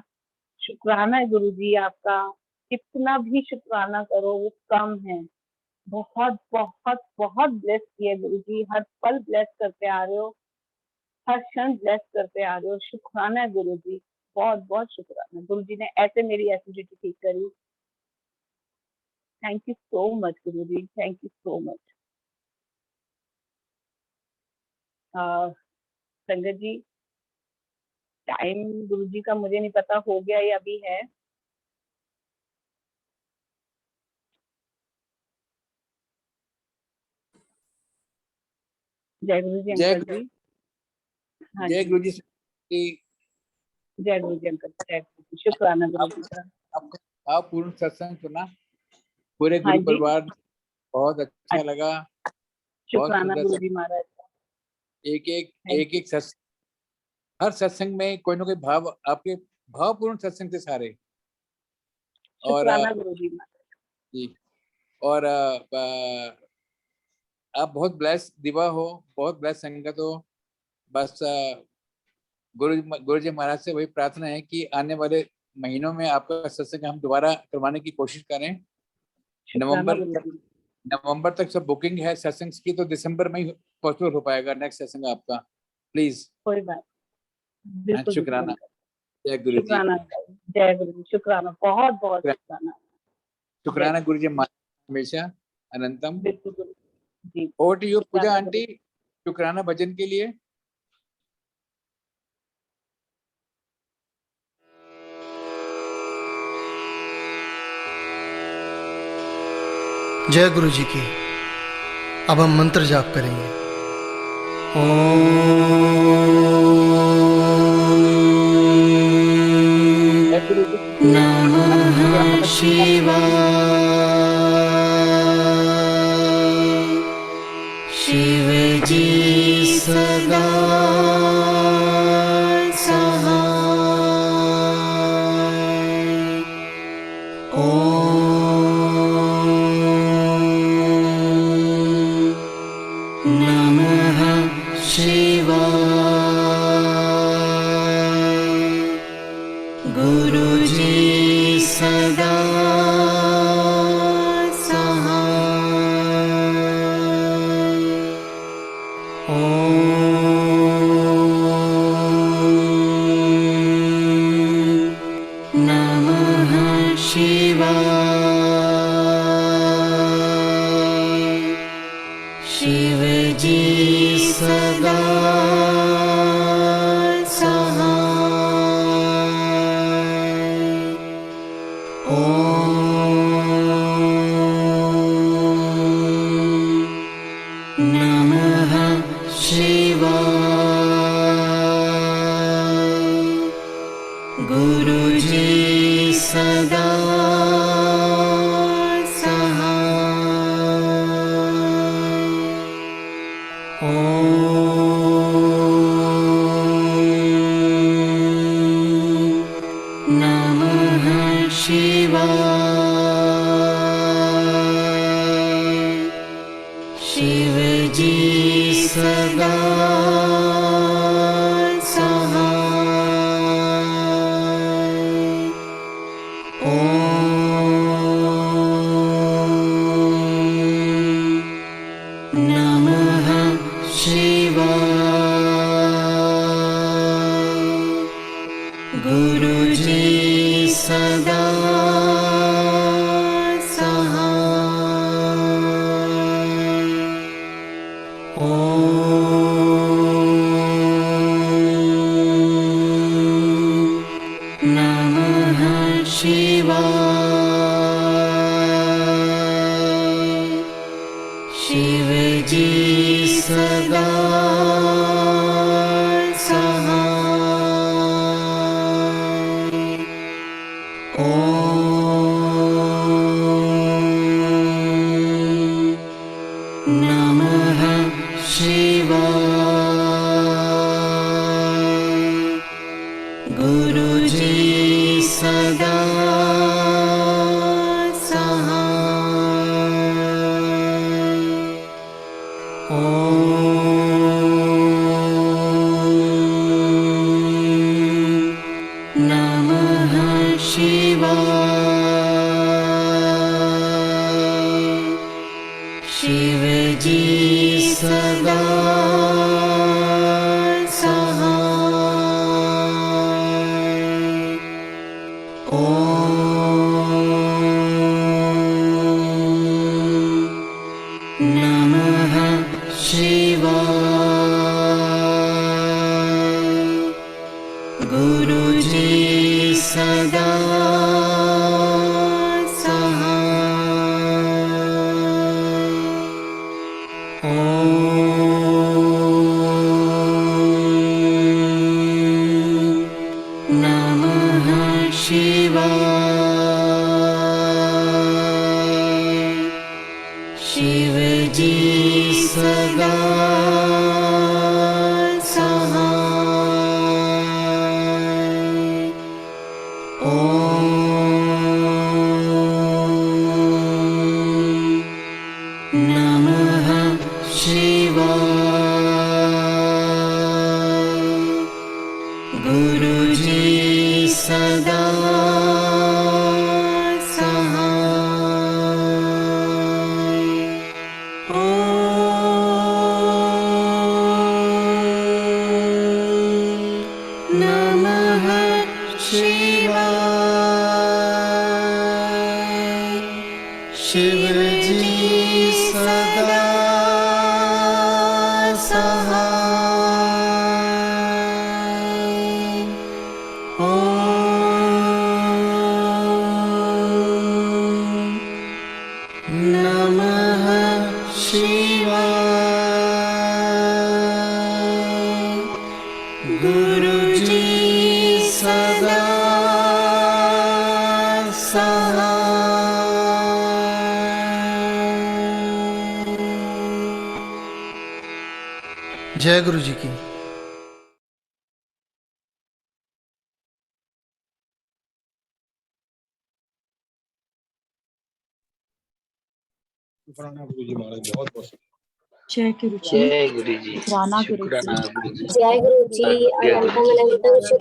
शुक्राना है गुरु जी आपका, कितना भी शुक्राना करो वो कम है। बहुत बहुत बहुत ब्लेस किया गुरु जी, हर पल ब्लेस करते आ रहे हो, हर क्षण ब्लेस करते आ रहे हो। शुक्राना है गुरु जी, बहुत बहुत शुक्राना। गुरु जी ने ऐसे मेरी एसिडिटी ठीक करी। Thank you so much Guru ji, thank you so much. संगत जी, टाइम गुरु जी का मुझे नहीं पता हो गया या अभी है। जय गुरु जी जय अंकल जी। हाँ जय जी, गुरु जी की। जय गुरु जी अंकल, जय गुरु जी, शुक्राना गुरु जी का। आपका भावपूर्ण सत्संग सुना, पूरे हाँ गुरु जी, परिवार बहुत अच्छा लगा, बहुत शुक्राना सुंदर गुरु सा। जी महाराज। एक एक थैंक एक एक सत्संग, हर सत्संग में कोई ना कोई भाव, आपके भावपूर्ण सत्संग थे सारे। और शुक्राना गुरु जी महाराज। जी, और आप बहुत ब्लेस दिवा हो, बहुत ब्लेस संगत हो। बस गुरु जी महाराज से वही प्रार्थना है कि आने वाले महीनों में आपका सत्संग हम दोबारा करवाने की कोशिश करें। शुक्राना गुरु जी। नवंबर तक सब बुकिंग है सत्संग की, तो दिसंबर में ही पॉसिबल हो पाएगा नेक्स्ट सत्संग आपका। प्लीज। कोई बात, हाँ, बिल्कुल बिल्कुल शुक्राना। अंकल। जय गुरु जी। शुक्राना अंकल, जय गुरु जी, शुक्राना, बहुत बहुत शुक्राना। जय शुक्राना गुरु जी महाराज, हमेशा अनंतम। बिल्कुल गुरु जी, ओवर टू यू पूजा शुक्राना गुरु आंटी, जी। शुक्राना भजन के लिए। जय गुरु जी की। अब हम मंत्र जाप करेंगे। जय गुरु जी। नमः शिवाय। शिव जी सदा शिव जी सदा सहाय। ओम नमः शिवाय। गुरुजी सदा सहाय। ओम नमः शिवाय। शिव जी सदा सहाय। ओम नमः शिवाय। गुरुजी सदा सहाय। ओम नमः शिवाय। शिव जी सदा सहाय। ओम नमः शिवाय। गुरुजी सदा सहाय। ओम नमः शिवाय। शिव जी सदा सहाय। ओम नमः शिवाय। गुरुजी सदा सहाय। ओम नमः शिवाय। शिव जी सदा सहाय। ओम नमः शिवाय। गुरुजी सदा सहाय। जय गुरु जी की। जय गुरु जी। जय गुरु जी। शुक्राना गुरु जी। शुक्राना गुरु जी। जय गुरु जी। आज्ञा गुरु जी। अनंतम अनंतम